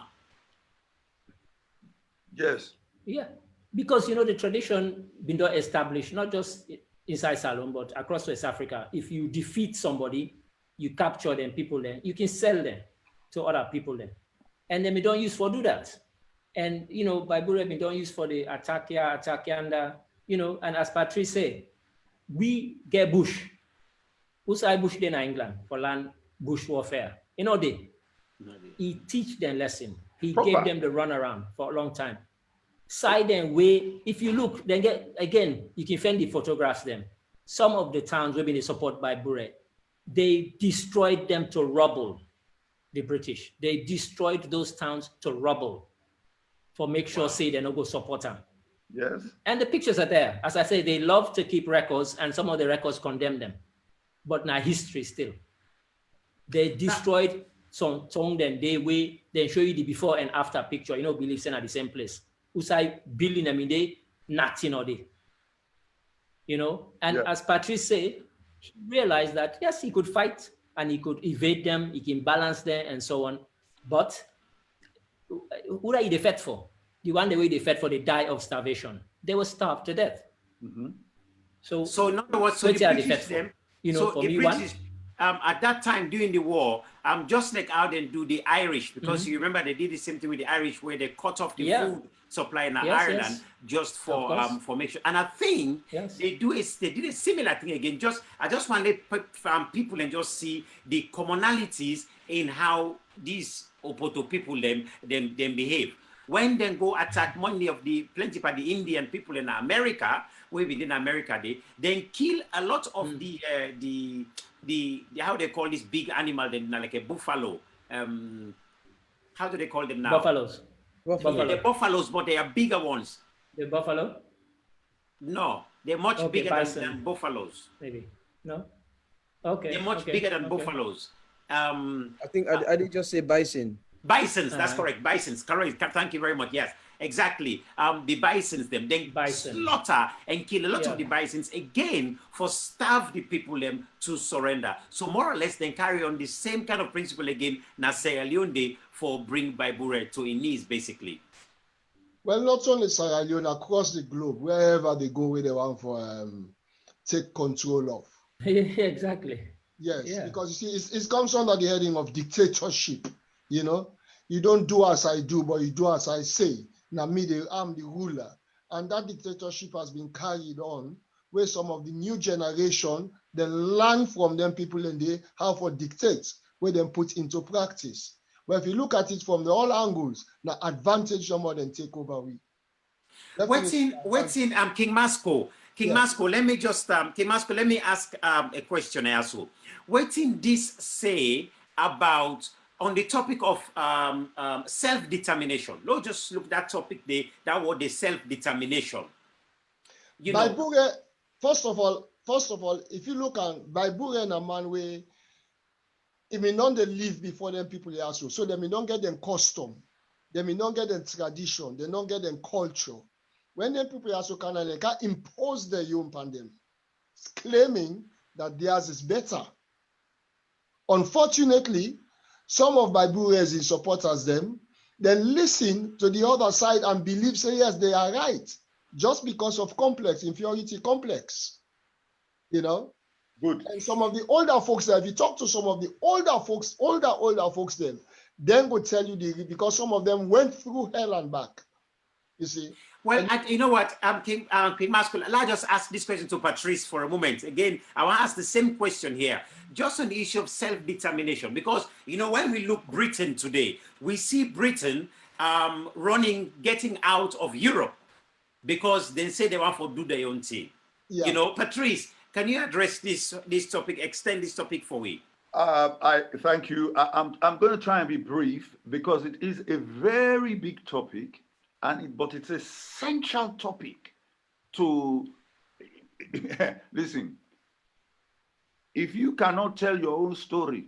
Yes. Yeah. Because, the tradition been established, not just inside Salon, but across West Africa. If you defeat somebody, you capture them, people then, you can sell them to other people then. And then we don't use for do that. And, Bai Bureh we don't use for the Atakianda, and as Patrice said, we get bush. Who's I bush then in England for land bush warfare? He teach them lesson. He gave them the runaround for a long time. Side and way, if you look, then you can find the photographs them. Some of the towns will be supported by Bureh. They destroyed them to rubble, the British. They destroyed those towns to rubble for make sure say they don't go support them. Yes. And the pictures are there. As I say, they love to keep records, and some of the records condemn them. But now history still. They destroyed some then they show you the before and after picture, beliefs at the same place. Usai building them in day, nothing or day. And as Patrice said, he realized that yes, he could fight and he could evade them, he can balance them and so on. But who are they fed for? The one the way they fed for, they die of starvation. They were starved to death. So in other words, so the British them, for me, British, at that time during the war, just like how they do the Irish, because you remember they did the same thing with the Irish, where they cut off the food supply in Ireland just for make sure. And I think they did a similar thing again. I just want to let people and just see the commonalities in how these Opoto people them behave. When they go attack many of the plenty of the Indian people in America, where within America they then kill a lot of the how they call this big animal then like a buffalo. How do they call them now? Buffaloes. The buffaloes, but they are bigger ones. The buffalo? No, they're much bigger than buffaloes. Maybe. No? Okay. They're much bigger than buffaloes. I think I did just say bison. Bisons, that's correct. Bisons, correct. Thank you very much. Yes, exactly. The bisons, them then slaughter and kill a lot of the bisons again for starve the people them to surrender. So more or less, then carry on the same kind of principle again. Na Sierra Leone for bring Bai Bureh to his knees, basically. Well, not only Sierra Leone, across the globe, wherever they go, where they want for take control of. Exactly. Yes, because you see, it comes under the heading of dictatorship. You don't do as I do, but you do as I say. Now me, I'm the ruler. And that dictatorship has been carried on where some of the new generation, they learn from them people and they how for dictate, where they put into practice. But if you look at it from all angles, now advantage more than take over we. Waiting, King Masco. Masco, let me just, King Masco, let me ask a question also. Waiting this say about on the topic of self-determination. Let's just look at that topic there, that was the self-determination. Bai Bureh, first of all, if you look at Bai Bureh and a man where it may not live before them people also, so they may not get them custom. They may not get the tradition, they not get the culture. When the people are so kind of they can impose their own upon them, claiming that theirs is better. Unfortunately, some of Bai Bureh's supporters them, then listen to the other side and believe, say, yes, they are right, just because of complex, inferiority complex. You know? Good. And some of the older folks, if you talk to some of the older folks, older folks then will tell you because some of them went through hell and back. You see? Well, you know what, King Masco, I'll just ask this question to Patrice for a moment. Again, I want to ask the same question here, just on the issue of self-determination, because, you know, when we look Britain today, we see Britain getting out of Europe because they say they want to do their own thing. Yeah. You know, Patrice, can you address this topic, extend this topic for me? I thank you. I'm going to try and be brief because it is a very big topic. But it's a central topic to listen. If you cannot tell your own story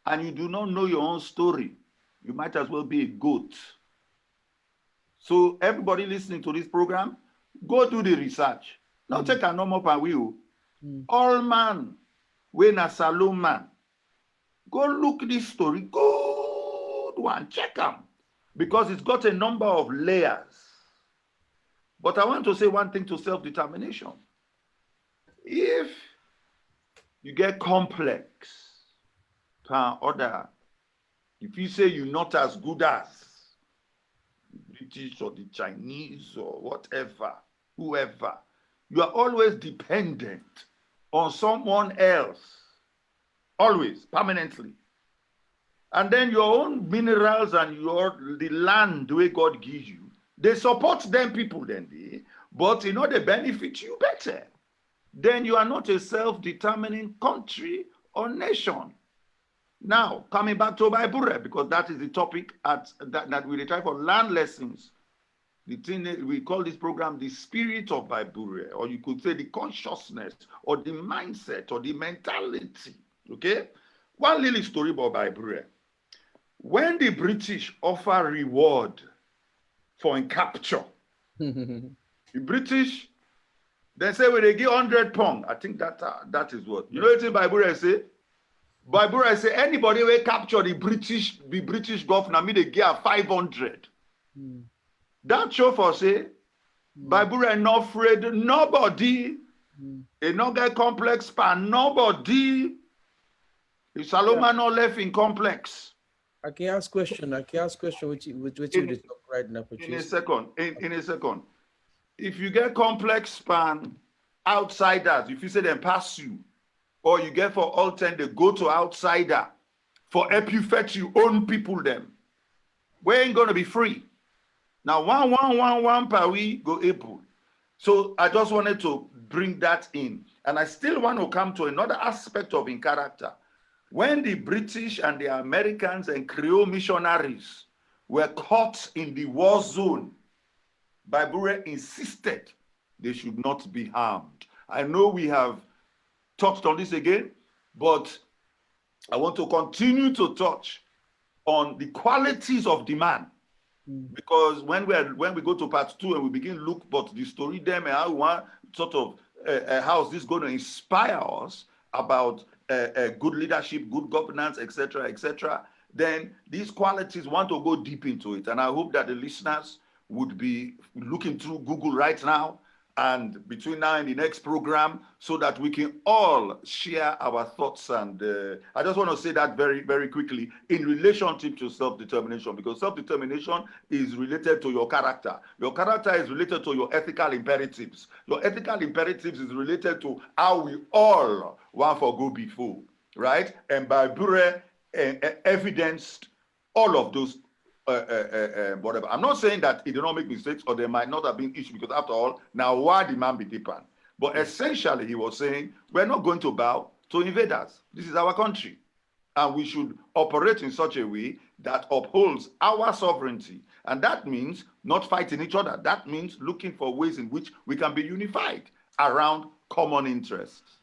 and you do not know your own story, you might as well be a goat. So everybody listening to this program, go do the research. Now take a normal pan wheel. All man, when a saloon man, go look this story. Good one, check them. Because it's got a number of layers. But I want to say one thing to self-determination. If you get complex per order, if you say you're not as good as the British or the Chinese or whatever, whoever, you are always dependent on someone else, always, permanently. And then your own minerals and the land the way God gives you, they support them people then, but you know they benefit you better. Then you are not a self-determining country or nation. Now, coming back to Bai Bureh, because that is the topic that we try for land lessons. The thing we call this program the spirit of Bai Bureh, or you could say the consciousness or the mindset or the mentality. Okay? One little story about Bai Bureh. When the British offer reward for capture, the British, they say when they give 100 pounds, I think that is what. You know what Bai Bureh say? Bai Bureh say anybody will capture the British governor, me they give 500. That show for say, Bai Bureh not afraid nobody, a no get complex pan, nobody. If Saloma not left in complex. I can ask question which you talk right now, Patrice. In a second. If you get complex span outsiders, if you say them pass you, or you get for all 10, they go to outsider for help you fetch you own people them. We ain't gonna be free. Now 1 per week go April. So I just wanted to bring that in. And I still want to come to another aspect of in character. When the British and the Americans and Creole missionaries were caught in the war zone, Bai Bureh insisted they should not be harmed. I know we have touched on this again, but I want to continue to touch on the qualities of the man. Because when we go to part 2 and we begin to look at the story them and how we want sort of how is this going to inspire us about good leadership, good governance, etc., then these qualities want to go deep into it. And I hope that the listeners would be looking through Google right now and between now and the next program so that we can all share our thoughts. And I just want to say that very, very quickly in relationship to self-determination, because self-determination is related to your character. Your character is related to your ethical imperatives. Your ethical imperatives is related to how we all want to go before, right? And Bai Bureh evidenced all of those whatever. I'm not saying that he did not make mistakes or there might not have been issues, because after all, now why the man be different? But essentially he was saying, we're not going to bow to invaders. This is our country. And we should operate in such a way that upholds our sovereignty. And that means not fighting each other. That means looking for ways in which we can be unified around common interests.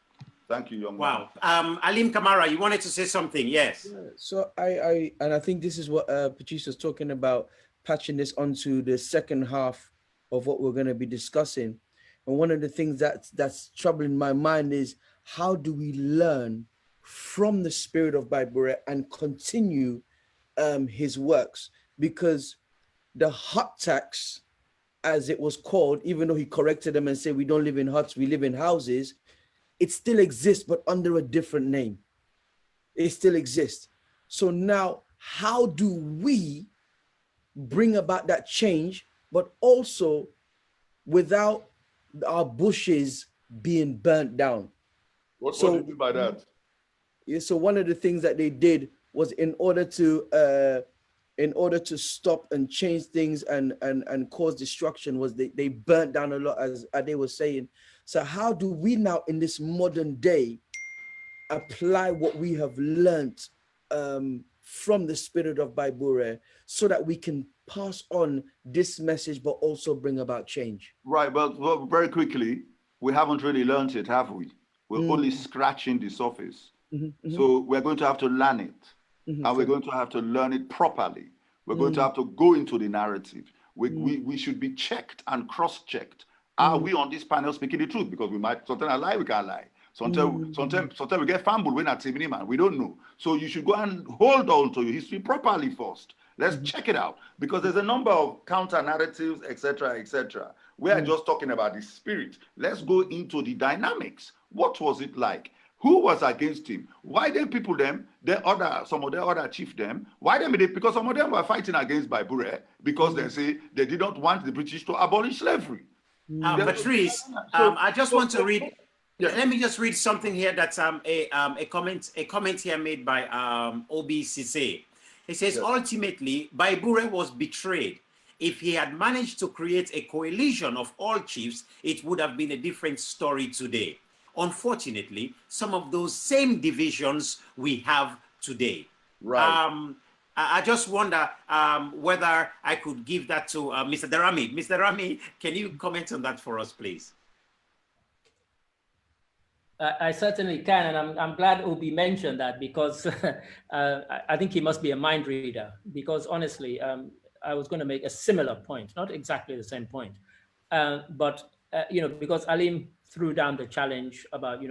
Thank you, young man. Wow. Alim, Kamara, you wanted to say something? Yes. Yeah, so I think this is what Patrice was talking about, patching this onto the second half of what we're going to be discussing. And one of the things that's troubling my mind is, how do we learn from the spirit of Bai Bureh and continue his works? Because the hut tax, as it was called, even though he corrected them and said we don't live in huts, we live in houses, it still exists, but under a different name. It still exists. So now, how do we bring about that change, but also without our bushes being burnt down? What do you mean by that? Yeah, so one of the things that they did was in order to stop and change things and cause destruction, was they burnt down a lot, as Ade was saying. So how do we now in this modern day apply what we have learned from the spirit of Bai Bureh so that we can pass on this message, but also bring about change? Right, but very quickly, we haven't really learned it, have we? We're only scratching the surface. So we're going to have to learn it. And we're going to have to learn it properly. We're going to have to go into the narrative. We should be checked and cross-checked. Are we on this panel speaking the truth? Because we might, sometimes lie, we can't lie. Sometimes we get fumbled when at man. We don't know. So you should go and hold on to your history properly first. Let's check it out. Because there's a number of counter narratives, etc., etc. We are just talking about the spirit. Let's go into the dynamics. What was it like? Who was against him? Why then people them, some of the other chief them, why them? Because some of them were fighting against Bai Bureh because they say they did not want the British to abolish slavery. Patrice, I just want to read. Yeah. Let me just read something here. That's a comment here made by Obi Sise. He says, ultimately, Bai Bureh was betrayed. If he had managed to create a coalition of all chiefs, it would have been a different story today. Unfortunately, some of those same divisions we have today. Right. I just wonder whether I could give that to Mr. Daramy. Mr. Daramy, can you comment on that for us, please? I certainly can, and I'm glad Obi mentioned that, because I think he must be a mind reader, because honestly, I was going to make a similar point, not exactly the same point, but because Alim threw down the challenge about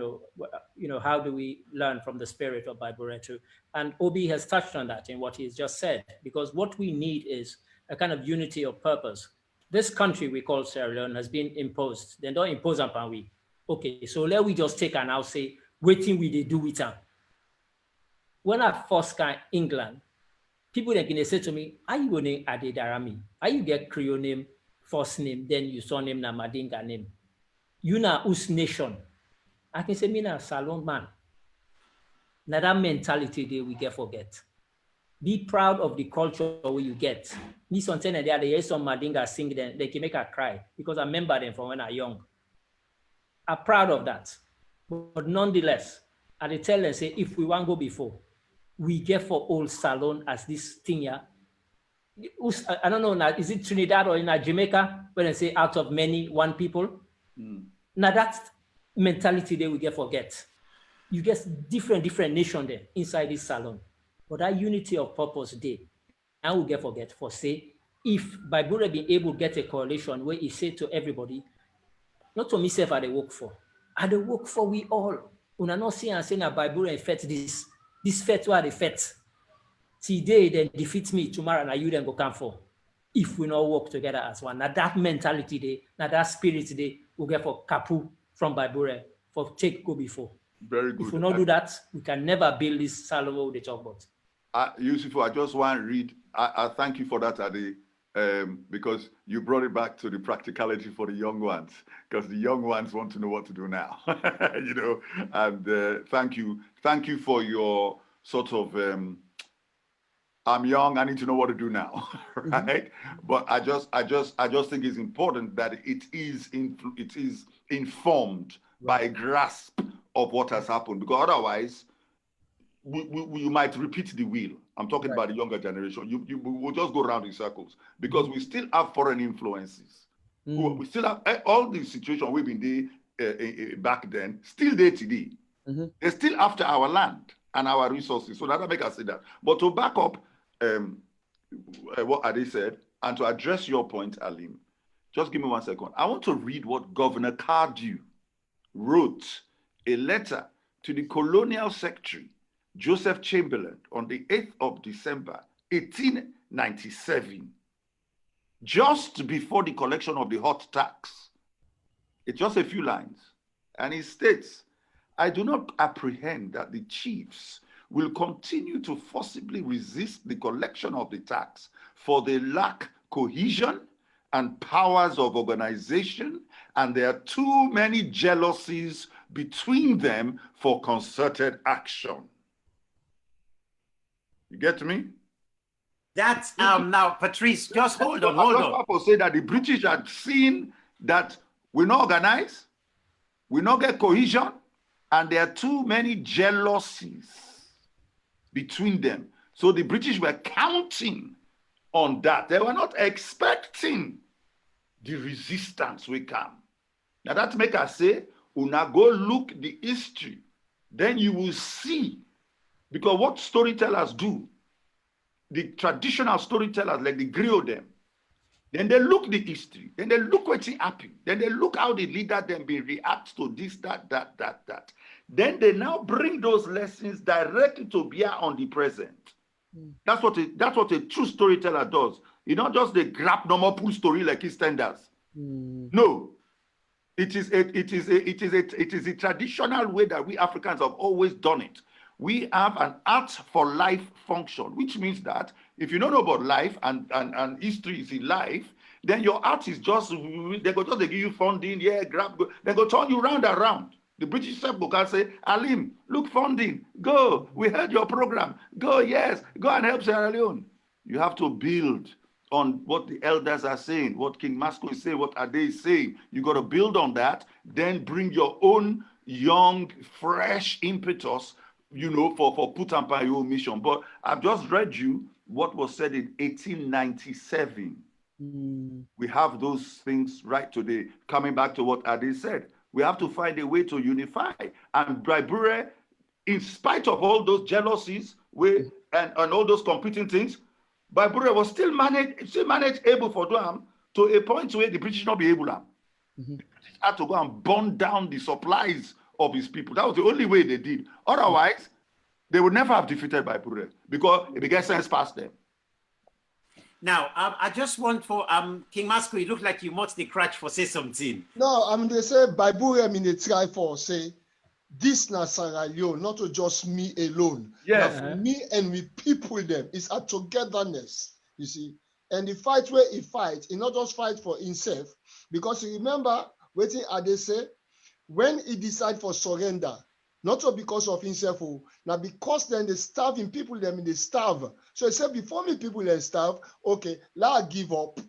how do we learn from the spirit of Bai Bureh too, and Obi has touched on that in what he's just said, because what we need is a kind of unity of purpose. This country we call Sierra Leone has been imposed. They don't impose upon we. Okay, so let we just take and now say, waiting we they do with them. When I first came England, people then can say to me, are you going to Ade Daramy? Are you get Creole name, first name, then you surname na Madinga name? You na whose nation? I can say me na Salon man. Now that mentality they we get forget. Be proud of the culture where you get. Me sometimes they hear some Madinga sing, then they can make her cry because I remember them from when I was young. I'm proud of that. But nonetheless, I they tell them, say, if we want to go before, we get for old Salon as this thing here. I don't know, now, is it Trinidad or in Jamaica, when they say out of many, one people? Now that mentality they will get forget. You get different nations there inside this Salon. But that unity of purpose day, I will get forget for say, if Bai Bureh be able to get a coalition where he say to everybody, not to myself I they work for. I they work for we all. Una not see and say na Bai Bureh fet this. This fet where they fet. Today then defeat me, tomorrow and you then go come for. If we not work together as one. Now that mentality day, now that spirit day, we get for Kapu from Bai Bureh for take go before. Very good. If we not do that, we can never build this Salome they talk about. USIFU, I just want to read. I thank you for that, Ade. Because you brought it back to the practicality for the young ones, because the young ones want to know what to do now, and thank you for your sort of, I'm young, I need to know what to do now, right? But I just think it's important that it is informed by a grasp of what has happened, because otherwise, we might repeat the wheel. I'm talking about the younger generation. You will just go around in circles because we still have foreign influences. We still have all the situation we've been there back then, still there today. They're still after our land and our resources. So that make us say that. But to back up what Ade said, And to address your point, Alim, just give me 1 second. I want to read what Governor Cardew wrote a letter to the colonial secretary, Joseph Chamberlain, on the 8th of December, 1897, just before the collection of the hot tax. It's just a few lines. And he states, I do not apprehend that the chiefs will continue to forcibly resist the collection of the tax, for they lack cohesion and powers of organization, and there are too many jealousies between them for concerted action. You get me? That's now, Patrice, just hold on. People say that the British had seen that we not organize, we not get cohesion, and there are too many jealousies between them. So the British were counting on that. They were not expecting the resistance will come. Now that make us say, una go look the history, then you will see, because what storytellers do, the traditional storytellers like the griot them, then they look the history, then they look what's happening, then they look how the leader then be react to this, that. Then they now bring those lessons directly to bear on the present. That's what a true storyteller does. You don't just they grab normal pool story like EastEnders. No, it is a traditional way that we Africans have always done it. We have an art for life function, which means that if you don't know about life and history is in life, then your art is just they give you funding, they go turn you round and round. The British people can say, Alim, look, funding, go, we heard your program, go, yes, go and help Sierra Leone. You have to build on what the elders are saying, what King Masco is saying, what Ade is saying. You got to build on that, then bring your own young, fresh impetus, for put and by your mission. But I've just read you what was said in 1897. We have those things right today. Coming back to what Ade said, we have to find a way to unify. And Bai Bureh, in spite of all those jealousies and all those competing things, Bai Bureh was still managed able for them to a point where the British not be able to. The British had to go and burn down the supplies of his people. That was the only way they did. Otherwise, they would never have defeated Bai Bureh because it began sense past them. Now, I just want for King Masco, it looked like you must the crutch for say something. No, they say Bai Bureh they try for say this na Sierra Leone, not to just me alone. Yes. For me and we people them. It's a togetherness, you see. And the fight where he fight, he not just fight for himself, because you remember what they say when he decide for surrender. Not so because of himself, now because then they starving people, them they starve. So he said, before me people they starve, okay, let I give up,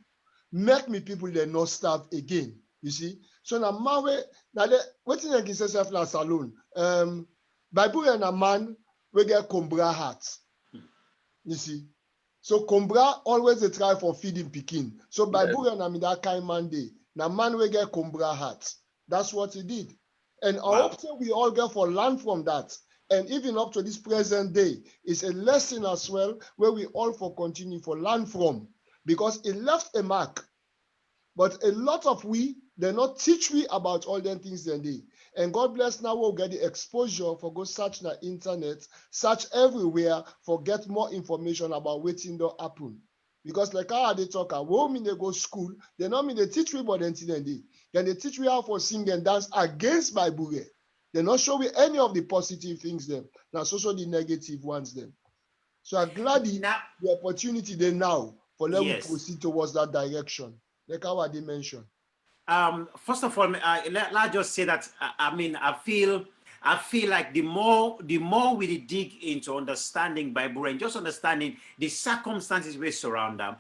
make me people they not starve again. You see? So now man, now what in the self last alone? Bai Bureh and a man we get Kamara heart. You see? So Kamara always they try for feeding Pekin. So Bai Bureh and a that kind man day. Now man we get Kamara heart. That's what he did. And I hope that we all get for learn from that. And even up to this present day, it's a lesson as well where we all for continue for learn from. Because it left a mark. But a lot of they not teach we about all them things they did. And God bless now we'll get the exposure for go search the internet, search everywhere for get more information about what thing don't happen. Because like how they talk, when they go school, they not mean they teach we about anything they did. Then they teach we how for sing and dance against Bai Bureh. They not show we any of the positive things them. Now so the negative ones them. So I'm glad the opportunity they now for let we proceed towards that direction. Like how they mentioned. First of all, let's just say that I feel like the more we dig into understanding Bai Bureh and just understanding the circumstances we surround them,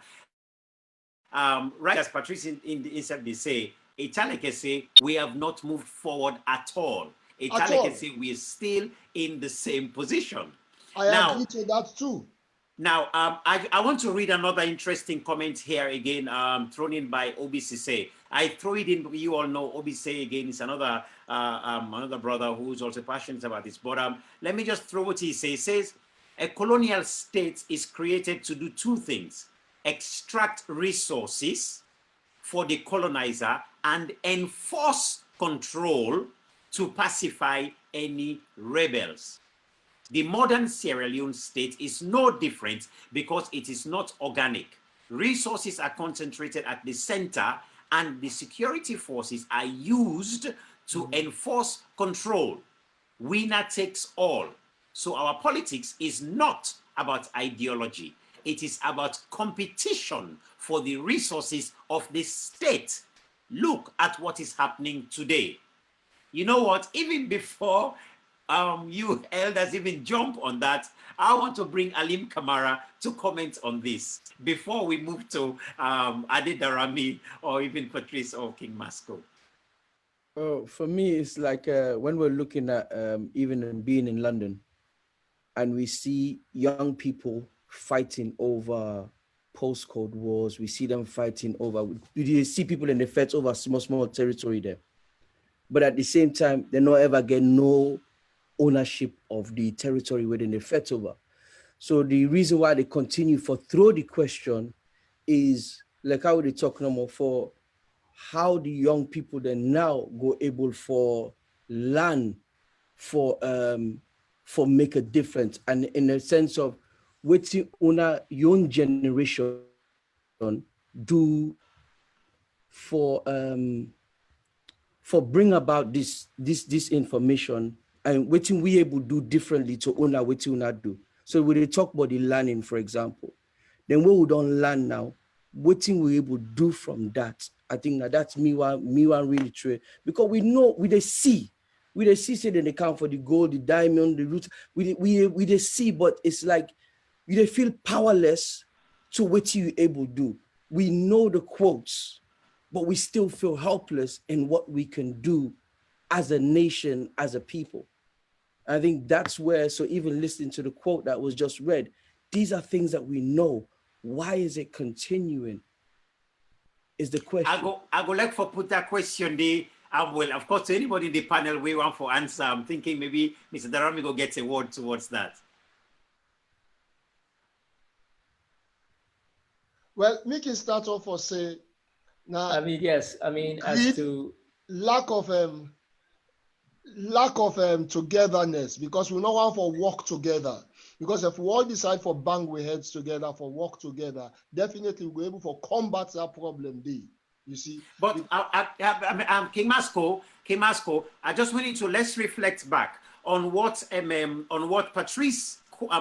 right as Patrice inside they say, Italic say we have not moved forward at all. Italic say we are still in the same position. I agree to that too. Now, I want to read another interesting comment here again, thrown in by OBCC. I throw it in, you all know OBCC again is another brother who's also passionate about this. But let me just throw what he says. He says, a colonial state is created to do two things: extract resources for the colonizer and enforce control to pacify any rebels. The modern Sierra Leone state is no different because it is not organic. Resources are concentrated at the center and the security forces are used to enforce control. Winner takes all. So our politics is not about ideology. It is about competition for the resources of the state. Look at what is happening today. You know what? Even before you elders even jump on that, I want to bring Alim Kamara to comment on this before we move to Daramy or even Patrice or King Masco. For me, it's like when we're looking at even being in London and we see young people fighting over postcode wars, we see them fighting over, you see people in the fights over small territory there. But at the same time, they not ever get no ownership of the territory within the fight over. So the reason why they continue for throw the question is like how they talk no more for how the young people then now go able for learn for make a difference, and in the sense of what una young generation do for bring about this information and what we able to do differently to una what una do. So when they talk about the learning, for example, then what we don't learn now, what we able to do from that. I think that's me one really true, because we know we they see say they count for the gold, the diamond, the root. We they see, but it's like we they feel powerless to what you able to do. We know the quotes, but we still feel helpless in what we can do as a nation, as a people. I think that's where, so even listening to the quote that was just read, these are things that we know. Why is it continuing? Is the question. I go like for put that question there. Well, of course, to anybody in the panel we want for answer, I'm thinking maybe Mr. Daramy go get a word towards that. Well, me can start off for say now. I mean, yes. I mean, as to lack of togetherness, because we know how for work together. Because if we all decide for bang we heads together, for work together, definitely we're able to combat that problem there. You see? But King Masco, I just wanted to let's reflect back on what Patrice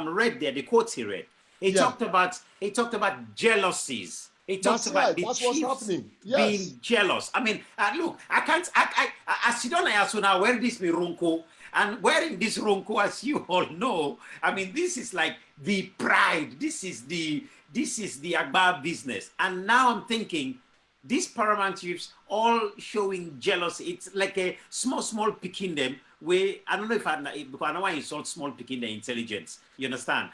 read there, the quote he read. He talked about jealousies. He talked about the chiefs being jealous. I mean, look, I sit down and ask now, where this me runko? And wearing this runko, as you all know, I mean, this is like the pride. This is the Agba business. And now I'm thinking, these paramount chiefs all showing jealousy. It's like a small picking them. Where I don't know because I know why insult small picking their intelligence. You understand?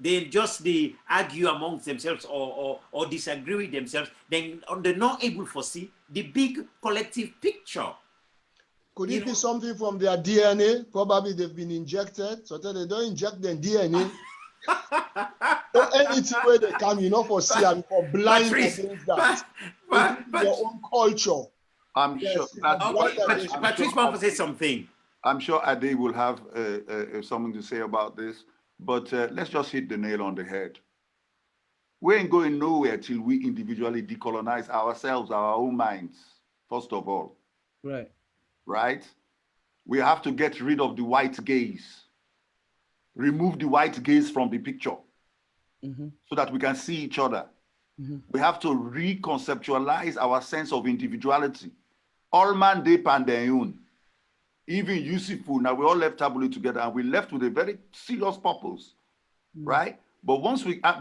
They just argue amongst themselves or disagree with themselves. Then they're not able to see the big collective picture. Could it be something from their DNA? Probably they've been injected, so that they don't inject their DNA. Or anything where they can, for see and for blind against that. But their own culture. I'm sure. Patrice wants to say something. I'm sure Ade will have something to say about this, but let's just hit the nail on the head. We ain't going nowhere till we individually decolonize ourselves, our own minds, first of all. Right? We have to get rid of the white gaze. Remove the white gaze from the picture so that we can see each other. We have to reconceptualize our sense of individuality. All man de pandeun. Even USIFU, now we all left Tabule together and we left with a very serious purpose, right? But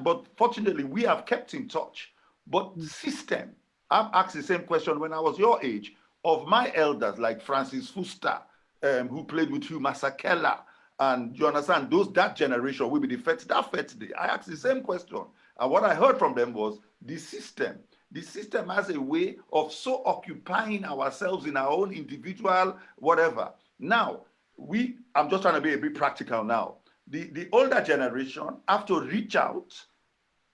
but fortunately we have kept in touch. But system, I've asked the same question when I was your age of my elders like Francis Fuster, who played with you, Masakela, and you understand, that generation will be the first day. I asked the same question. And what I heard from them was the system has a way of so occupying ourselves in our own individual, whatever. Now, I'm just trying to be a bit practical now. The older generation have to reach out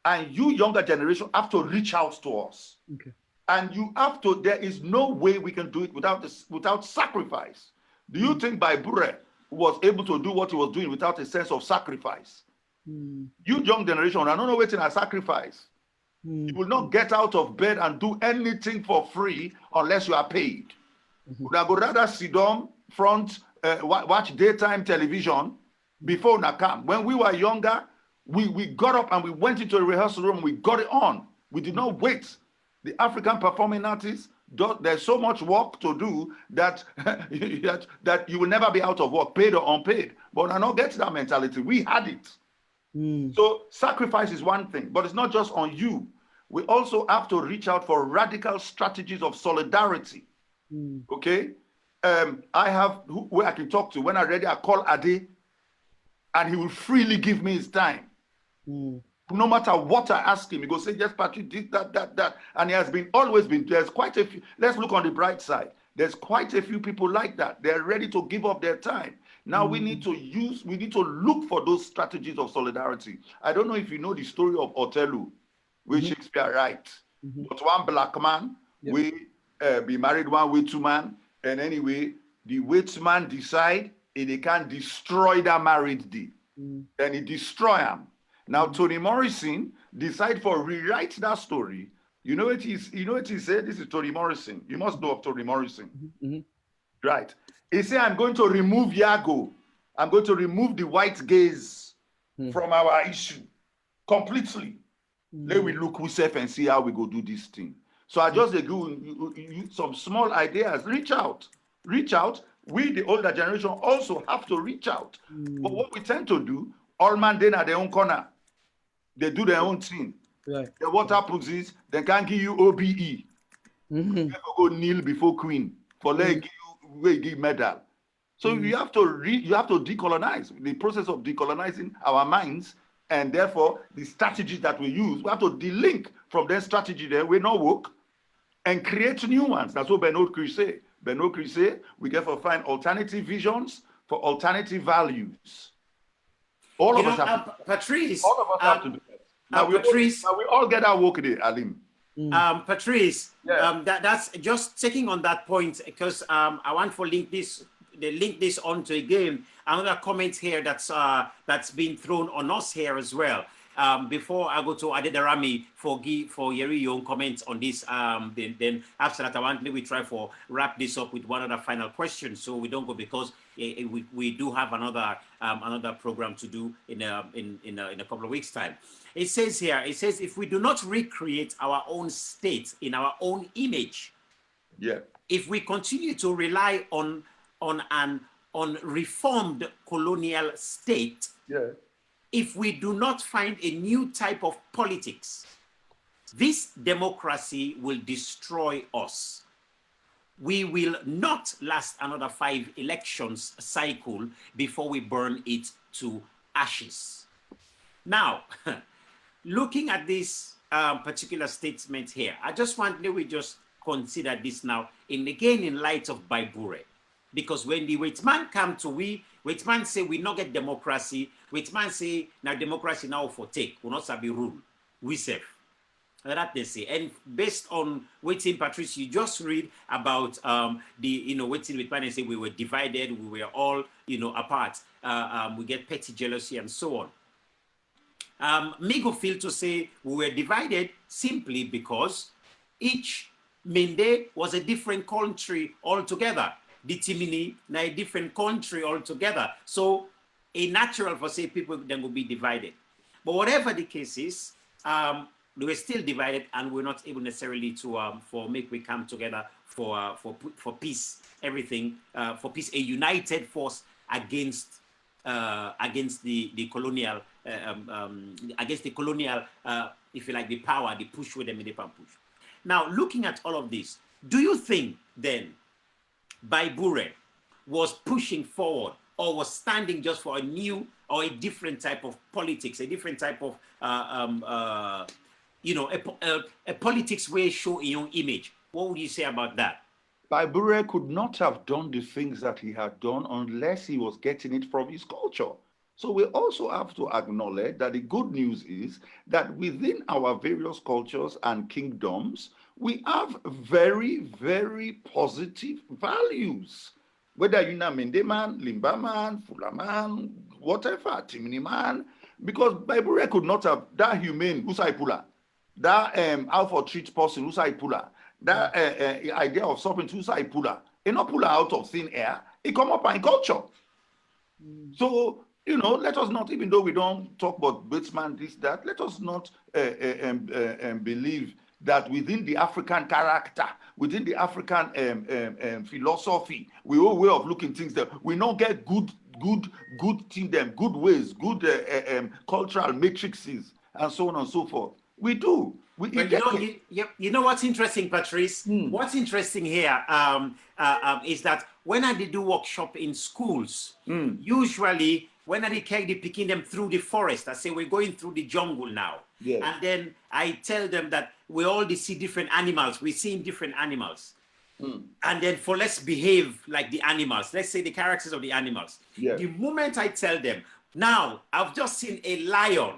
and you younger generation have to reach out to us. Okay. And you have to, there is no way we can do it without this, without sacrifice. Do you think Bai Bureh was able to do what he was doing without a sense of sacrifice? You young generation, I don't know waiting a sacrifice. You will not get out of bed and do anything for free unless you are paid. I would rather sit down front, watch daytime television before Nakam. When we were younger, we got up and we went into a rehearsal room and we got it on. We did not wait. The African performing artists, there's so much work to do that, that you will never be out of work, paid or unpaid. But I don't get that mentality. We had it. So sacrifice is one thing, but it's not just on you. We also have to reach out for radical strategies of solidarity. Okay? I have where I can talk to. When I'm ready, I call Ade, and he will freely give me his time. No matter what I ask him, he goes say, yes, Patrice, this, that. And he has always been, there's quite a few, let's look on the bright side. There's quite a few people like that. They're ready to give up their time. Now we need to look for those strategies of solidarity. I don't know if you know the story of Othello, where Shakespeare writes. But one black man, we be married one white man, and anyway, the white man decide if they can destroy that marriage deal. Then he destroy him. Now Toni Morrison decide for rewrite that story. You know what he said? This is Toni Morrison. You must know of Toni Morrison. Right. He said, I'm going to remove Yago. I'm going to remove the white gaze from our issue completely. Let we look ourselves and see how we go do this thing. So I just give some small ideas. Reach out. Reach out. We, the older generation, also have to reach out. But what we tend to do, all man then at their own corner. They do their own thing. Right. Then what happens is they can't give you OBE. You go kneel before Queen for let give medal. So you have to decolonize. The process of decolonizing our minds, and therefore the strategies that we use, we have to delink from that strategy there. We not work and create new ones. That's what Bernard Chris say. Bernard Chris say we get to find alternative visions for alternative values. All of us Patrice. All of us have to do that. Now Patrice, we all get our work there, Alim. Patrice, that's just taking on that point, because I want to link this onto again another comment here that's been thrown on us here as well. Before I go to Daramy for Yeri your own comments on this, then after that I want we try for wrap this up with one other final question, so we don't go, because we do have another program to do in a couple of weeks' time. It says here, if we do not recreate our own state in our own image, if we continue to rely on reformed colonial state, if we do not find a new type of politics, this democracy will destroy us. We will not last another 5 elections cycle before we burn it to ashes. Now, looking at this particular statement here, I just want we just consider this now, in light of Bai Bureh. Because when the white man come to white man say we not get democracy, white man say now democracy now for take, we not be rule, we safe. That they say. And based on waiting, Patrice, you just read about waiting with man and say we were divided, we were all apart. We get petty jealousy and so on. Migo feel to say we were divided simply because each Mende was a different country altogether. The Timini na a different country altogether. So a natural for say people then will be divided. But whatever the case is, they were still divided, and we're not able necessarily to make we come together for peace, everything for peace, a united force against the colonial if you like, the power, the push with them in the push. Now, looking at all of this, do you think then Bai Bureh was pushing forward or was standing just for a new or a different type of politics, a different type of a politics where show in your image? What would you say about that? Bai Bureh could not have done the things that he had done unless he was getting it from his culture. So we also have to acknowledge that the good news is that within our various cultures and kingdoms, we have very, very positive values. Whether you're Mendeman, Limbaman, Fulaman, whatever, Timini man, because Bai Bureh could not have that humane Usaipula, that how for treat person Usaipula, that idea of something Usaipula, it not pull out of thin air, it come up in culture. So, you know, let us not, even though we don't talk about Batesman, this, that, let us not believe that within the African character, within the African philosophy, we all way of looking things that we don't get good thing them, good ways, good cultural matrices, and so on and so forth. We do. Well, you know what's interesting, Patrice? What's interesting here is that when I did do workshop in schools, usually when I take the picking them through the forest, I say we're going through the jungle now. Yes. And then I tell them that we all see different animals. We're seeing different animals. And then let's behave like the animals. Let's say the characters of the animals. Yes. The moment I tell them, now I've just seen a lion,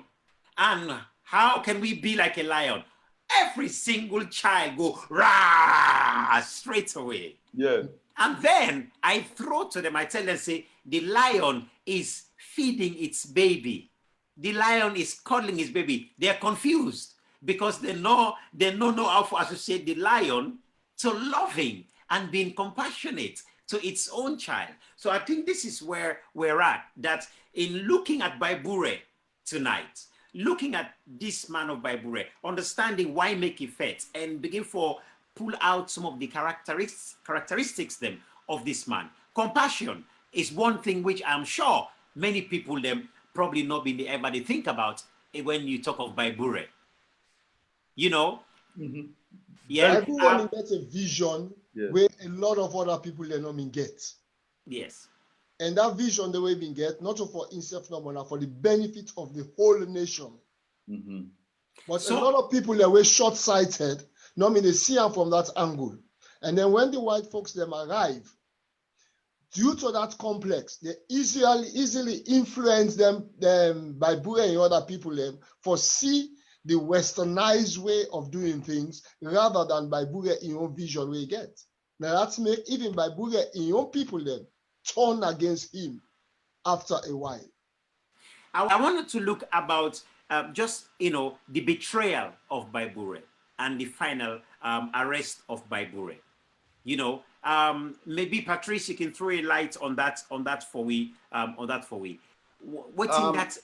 and how can we be like a lion? Every single child go rah straight away. Yeah. And then I throw to them, I tell them, say, the lion is feeding its baby. The lion is cuddling his baby. They're confused because they don't know how to associate the lion to loving and being compassionate to its own child. So I think this is where we're at, that in looking at Bai Bureh tonight, looking at this man of Bai Bureh, understanding why make effects, and begin for pull out some of the characteristics them of this man. Compassion is one thing which I'm sure many people them probably not been ever they think about when you talk of Bai Bureh. You know? Yeah. Everyone gets a vision where a lot of other people they not mean get. Yes. And that vision the way we get, not for himself, but for the benefit of the whole nation. But so, a lot of people that were short-sighted, not mean they see them from that angle. And then when the white folks them arrive, due to that complex, they easily influence them by Bureh and other people them for see the westernized way of doing things rather than by Bureh in your vision we get. Now that's make even by Bureh in your people them turn against him after a while. I wanted to look about just, you know, the betrayal of Bai Bureh and the final arrest of Bai Bureh. You know, maybe Patrice, you can throw a light on that for we. Waiting that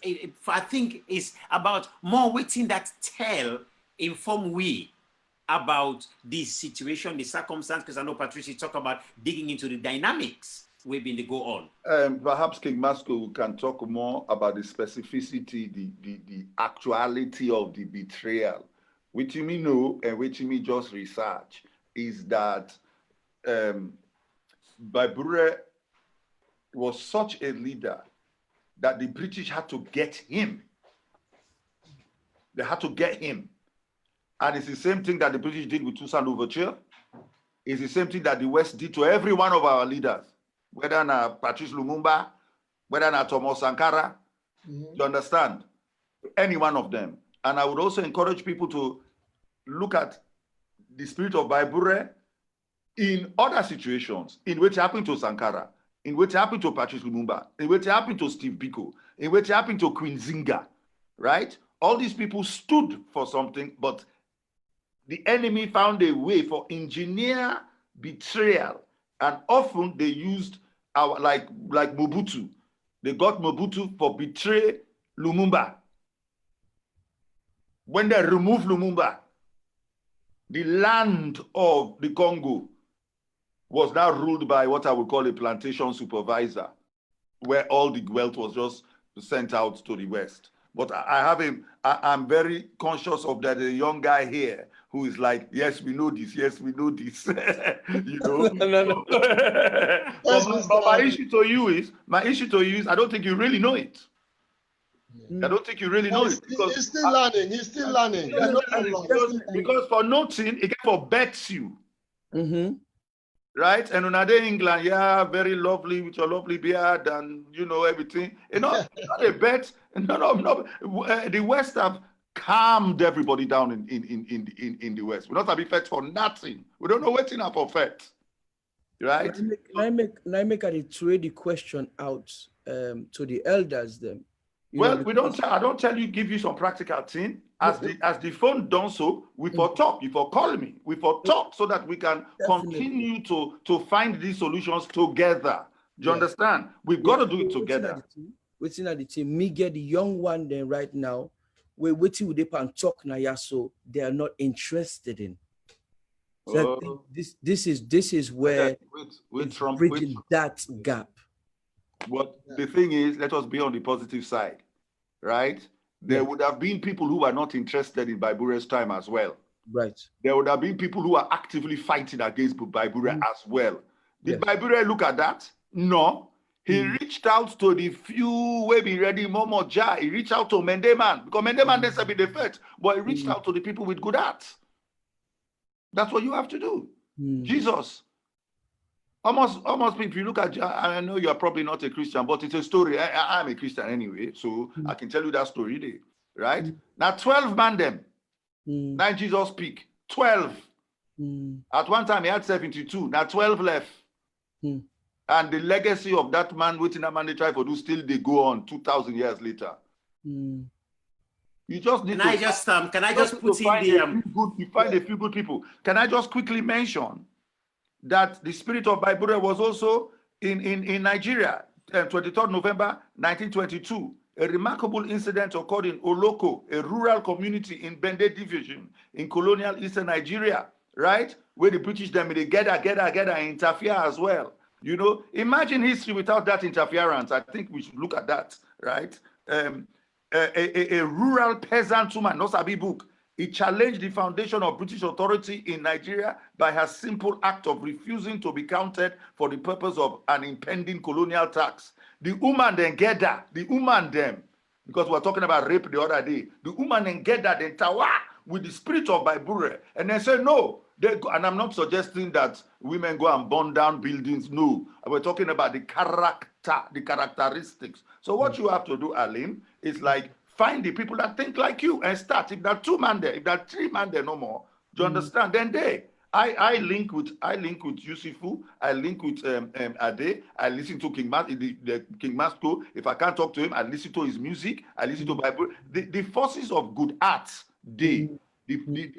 I think is about more waiting that tell inform we about this situation, the circumstance, because I know Patrice you talk about digging into the dynamics we've been to go on. Perhaps King Masco can talk more about the specificity, the actuality of the betrayal. Which you mean know and which you mean just research is that Bai Bureh was such a leader that the British had to get him. They had to get him. And it's the same thing that the British did with Toussaint Louverture. It's the same thing that the West did to every one of our leaders, whether na Patrice Lumumba, whether na Thomas Sankara, you understand? Any one of them. And I would also encourage people to look at the spirit of Bai Bureh in other situations, in which happened to Sankara, in which happened to Patrice Lumumba, in which happened to Steve Biko, in which happened to Queen Zinga, right? All these people stood for something, but the enemy found a way for engineer betrayal, and often they used our like Mobutu. They got Mobutu for betray Lumumba. When they removed Lumumba, the land of the Congo was now ruled by what I would call a plantation supervisor, where all the wealth was just sent out to the West. But I'm very conscious of that a young guy here who is like, yes, we know this, yes, we know this. You know? No. But my issue to you is, I don't think you really know it. I don't think you really know it. Because he's still learning. He's still learning. Because for nothing, it can for bets you. right? And when in England, yeah, very lovely with your lovely beard and you know everything. You know, not a bet. No. The West have calmed everybody down in the West. We're not a big fet for nothing. We don't know what's up for fet, right? I make a trade the question out to the elders then. Well, we don't. I don't tell you. Give you some practical thing. As the phone done so, we for talk. You for call me. We for talk so that we can continue to find these solutions together. Do you understand? We've got to do it together. Waiting at the team. Me get the young one then right now. We're waiting with them and talk now. So they are not interested in. So this is where it's bridging that gap. But the thing is, let us be on the positive side, right? There would have been people who are not interested in Bai Bureh's time as well. Right. There would have been people who are actively fighting against Bai Bureh as well. Did Bai Bureh look at that? No. He reached out to the few where be ready, Momo Ja. He reached out to Mendeman because Mendeman doesn't be the first, but he reached out to the people with good hearts. That's what you have to do. Jesus. Almost, if you look at, I know you're probably not a Christian, but it's a story. I'm a Christian anyway, so I can tell you that story there, right? Now, 12 man them. Now Jesus speak. 12. At one time, he had 72. Now, 12 left. And the legacy of that man, waiting that man they try to do, still they go on 2,000 years later. You just need can I just put in the... You find a few good people. Can I just quickly mention that the spirit of Bai Bureh was also in Nigeria, 23rd November 1922. A remarkable incident occurred in Oloko, a rural community in Bende Division in colonial eastern Nigeria, right? Where the British them they gather, interfere as well. You know, imagine history without that interference. I think we should look at that, right? A rural peasant woman, no sabi book. He challenged the foundation of British authority in Nigeria by her simple act of refusing to be counted for the purpose of an impending colonial tax. The woman then get that, because we're talking about rape the other day, the woman then get that, then tawa with the spirit of Bai Bureh, and then say, no, and I'm not suggesting that women go and burn down buildings, no. We're talking about the character, the characteristics. So what you have to do, Alim, is like, find the people that think like you and start. If there are 2 man there, if there are 3 man there, no more. Do you understand? Then I link with USIFU, I link with Ade, I listen to King Masco. If I can't talk to him, I listen to his music, I listen to Bible. The forces of good arts, the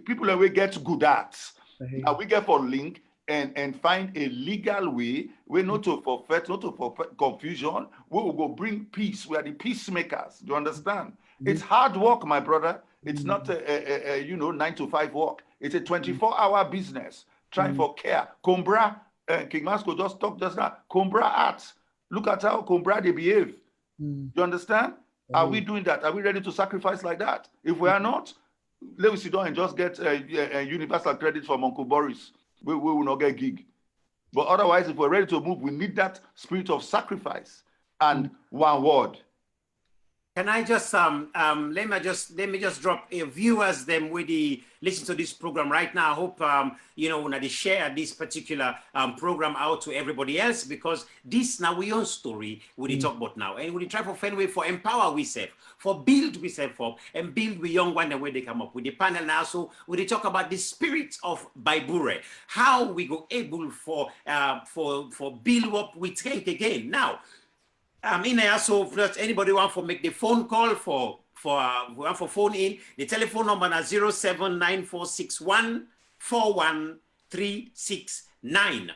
people that we get good arts. Now we get for link and find a legal way, we're not to forfeit, not to forfeit confusion, we will go bring peace. We are the peacemakers. Do you understand? It's hard work, my brother. It's not a 9 to 5 work. It's a 24-hour business. Trying for care. Combra, King Masco just talked just now. Combra arts. Look at how Combra they behave. Do you understand? Are we doing that? Are we ready to sacrifice like that? If we are not, let me sit down and just get a universal credit from Uncle Boris. We will not get gig. But otherwise, if we're ready to move, we need that spirit of sacrifice. And one word. Can I just let me just drop a viewers them with the listen to this program right now. I hope when they share this particular program out to everybody else, because this now we own story we talk about now, and we try for find way for empower we self, for build we self up, and build we young one the way they come up with the panel now. So we talk about the spirit of Bai Bureh, how we go able for build up we think again now. In there, so if anybody want to make the phone call for phone in, the telephone number is 07946141369.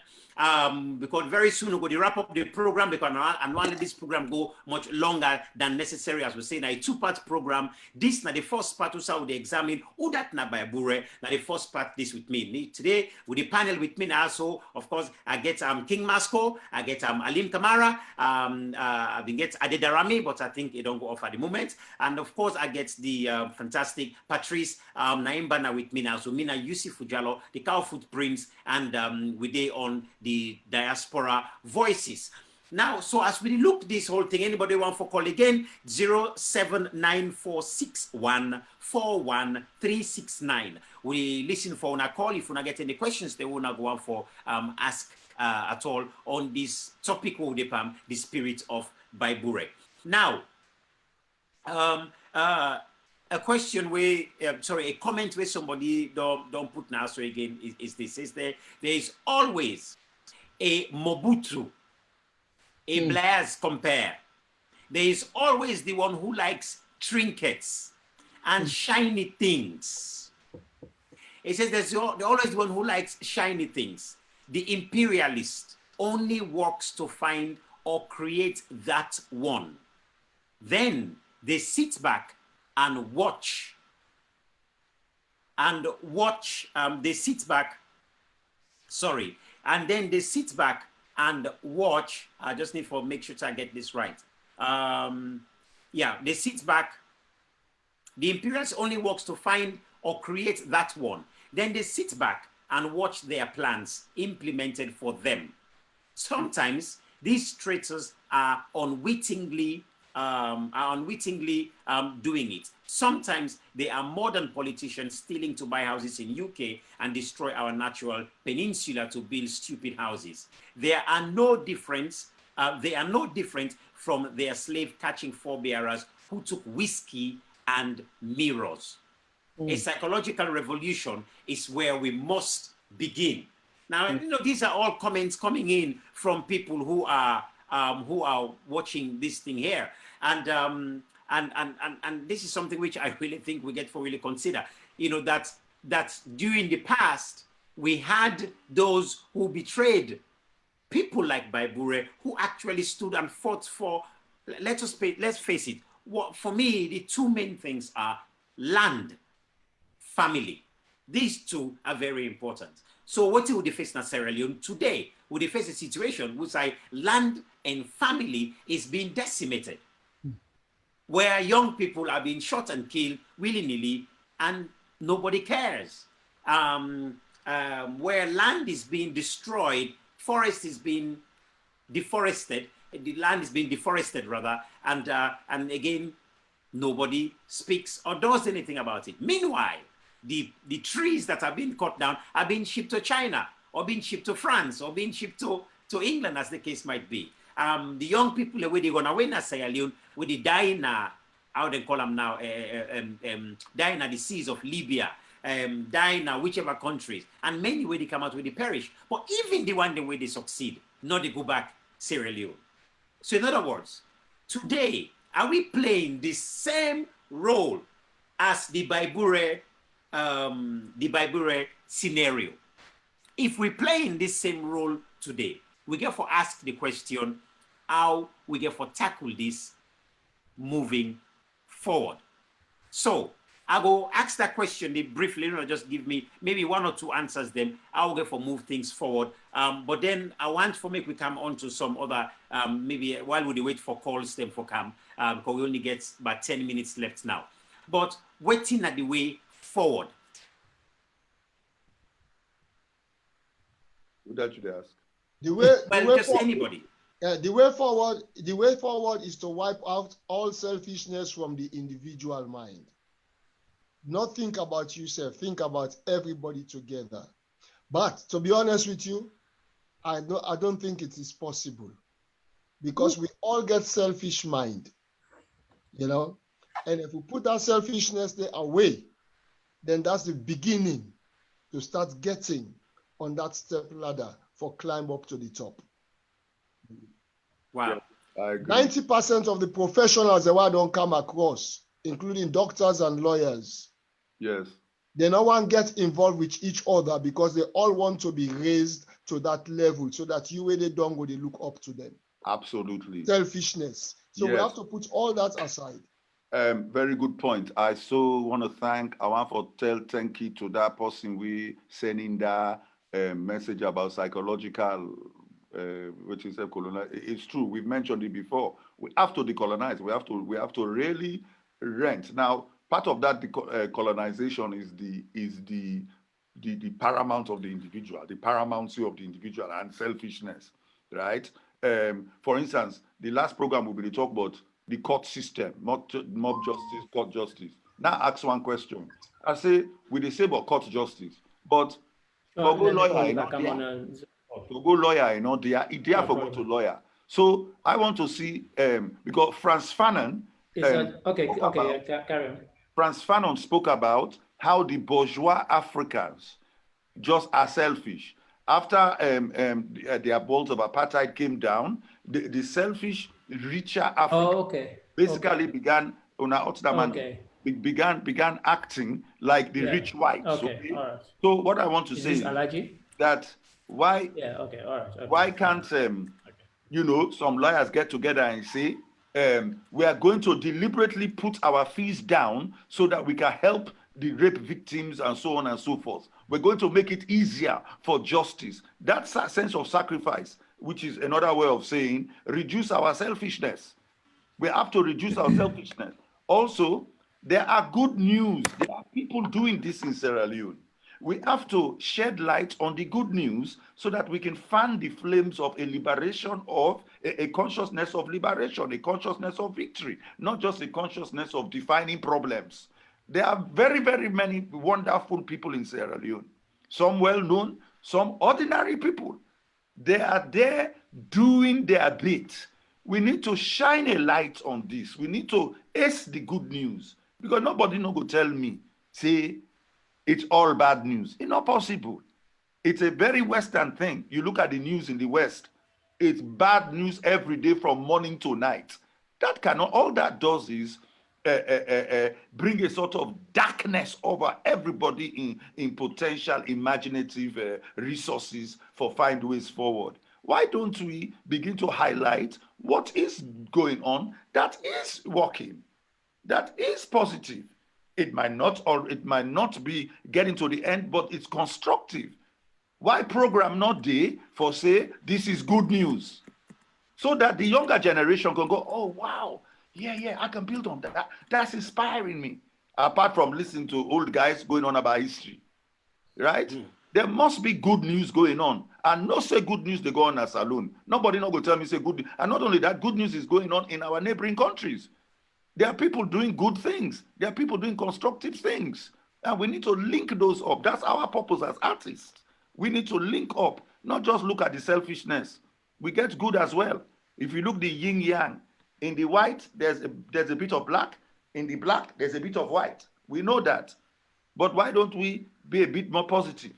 Because very soon we're going to wrap up the program, because and only this program go much longer than necessary, as we say. Now a 2-part program. This now the first part also we examine who that na Bai Bureh. Now the first part this with me today with the panel with me now. So of course I get King Masco, I get Alim Kamara, I get Daramy, but I think it don't go off at the moment. And of course I get the fantastic Patrice Naiambana with me now. So me now USIFU JALLOH, the COWFOOT Prince, and we day on the diaspora voices. Now, so as we look this whole thing, anybody want for call again? 07946141369. We listen for una call. If una get any questions, they will not go on for ask at all on this topic of the spirit of Bai Bureh. Now, a question where, sorry, a comment where somebody don't put now. So again, is this: is there is always a Mobutu, a Blaise compare. There is always the one who likes trinkets and shiny things. It says there's always the one who likes shiny things. The imperialist only works to find or create that one. Then they sit back and watch. And they sit back, sorry, and then they sit back and watch. I just need to make sure I get this right. Yeah, they sit back. The imperialists only works to find or create that one. Then they sit back and watch their plans implemented for them. Sometimes these traitors are unwittingly doing it. Sometimes they are modern politicians stealing to buy houses in UK and destroy our natural peninsula to build stupid houses. They are no different from their slave catching forebearers who took whiskey and mirrors. A psychological revolution is where we must begin. Now, you know, these are all comments coming in from people who are watching this thing here, and this is something which I really think we get to really consider. You know, that during the past we had those who betrayed people like Bai Bureh, who actually stood and fought for. Let's face it. For me, the two main things are land, family. These two are very important. So what would they face in Sierra Leone today? Would they face a situation which land and family is being decimated, where young people are being shot and killed willy-nilly and nobody cares, where land is being destroyed, forest is being deforested, the land is being deforested rather, and again, nobody speaks or does anything about it. Meanwhile, the trees that are being cut down are being shipped to China, or being shipped to France, or being shipped to England, as the case might be. The young people where they're gonna win Sierra Leone, where they die in how they call them now, die in the seas of Libya, die in whichever countries, and many where they come out where they perish. But even the one the way they succeed, not they go back Sierra Leone. So in other words, today, are we playing the same role as the Bai Bureh scenario? If we play in this same role today, we get for ask the question, how we get for tackle this moving forward. So I will ask that question briefly, you know, just give me maybe one or two answers, then I'll get for move things forward. But then I want for make we come on to some other, maybe while we wait for calls then for come, because we only get about 10 minutes left now. But waiting at the way forward. Who that should ask? The way Anybody. The way forward is to wipe out all selfishness from the individual mind. Not think about yourself, think about everybody together. But to be honest with you, I don't think it is possible, because we all get selfish mind, you know. And if we put that selfishness there away, then that's the beginning to start getting on that step ladder for climb up to the top. Wow. Yeah, I agree. 90% of the professionals that I don't come across, including doctors and lawyers, Yes. they no one get involved with each other because they all want to be raised to that level so that you where they don't go, they look up to them. Absolutely. Selfishness. So we Yes. have to put all that aside. Very good point. I so want to I want to thank you to that person we sending that message about psychological, which is colonial. It's true. We've mentioned it before. We have to decolonize. We have to really rent. Now, part of that colonization is the paramount of the individual, the paramountcy of the individual and selfishness, right? for instance, the last program we will talk about the court system, mob justice, court justice. Now ask one question. I say, we dey say about court justice, but for go lawyer, not there. To go lawyer, not there. It there for go to lawyer. So I want to see, because Frantz Fanon, carry on. Frantz Fanon spoke about how the bourgeois Africans just are selfish. After the abolition of apartheid came down, the selfish, richer Africans basically began began acting like the rich whites. Okay. All right. So what I want to say is that why why can't some lawyers get together and say we are going to deliberately put our fees down so that we can help the rape victims and so on and so forth. We're going to make it easier for justice. That's a sense of sacrifice, which is another way of saying reduce our selfishness. We have to reduce our selfishness. Also, there are good news. There are people doing this in Sierra Leone. We have to shed light on the good news so that we can fan the flames of a liberation of a consciousness of liberation, a consciousness of victory, not just a consciousness of defining problems. There are very, very many wonderful people in Sierra Leone, some well-known, some ordinary people. They are there doing their bit. We need to shine a light on this. We need to ace the good news, because nobody no go tell me, say, it's all bad news. It's not possible. It's a very Western thing. You look at the news in the West, it's bad news every day from morning to night. That cannot, all that does is bring a sort of darkness over everybody in potential imaginative resources for find ways forward. Why don't we begin to highlight what is going on that is working, that is positive? It might not be getting to the end, but it's constructive. Why program not day for say this is good news, so that the younger generation can go, oh wow, yeah, I can build on that. That's inspiring me. Apart from listening to old guys going on about history, right? There must be good news going on, and not say good news they go on as alone. Nobody not go tell me say good news. And not only that, good news is going on in our neighboring countries. There are people doing good things. There are people doing constructive things, and we need to link those up. That's our purpose as artists. We need to link up, not just look at the selfishness. We get good as well. If you look the yin yang. In the white, there's a bit of black. In the black, there's a bit of white. We know that. But why don't we be a bit more positive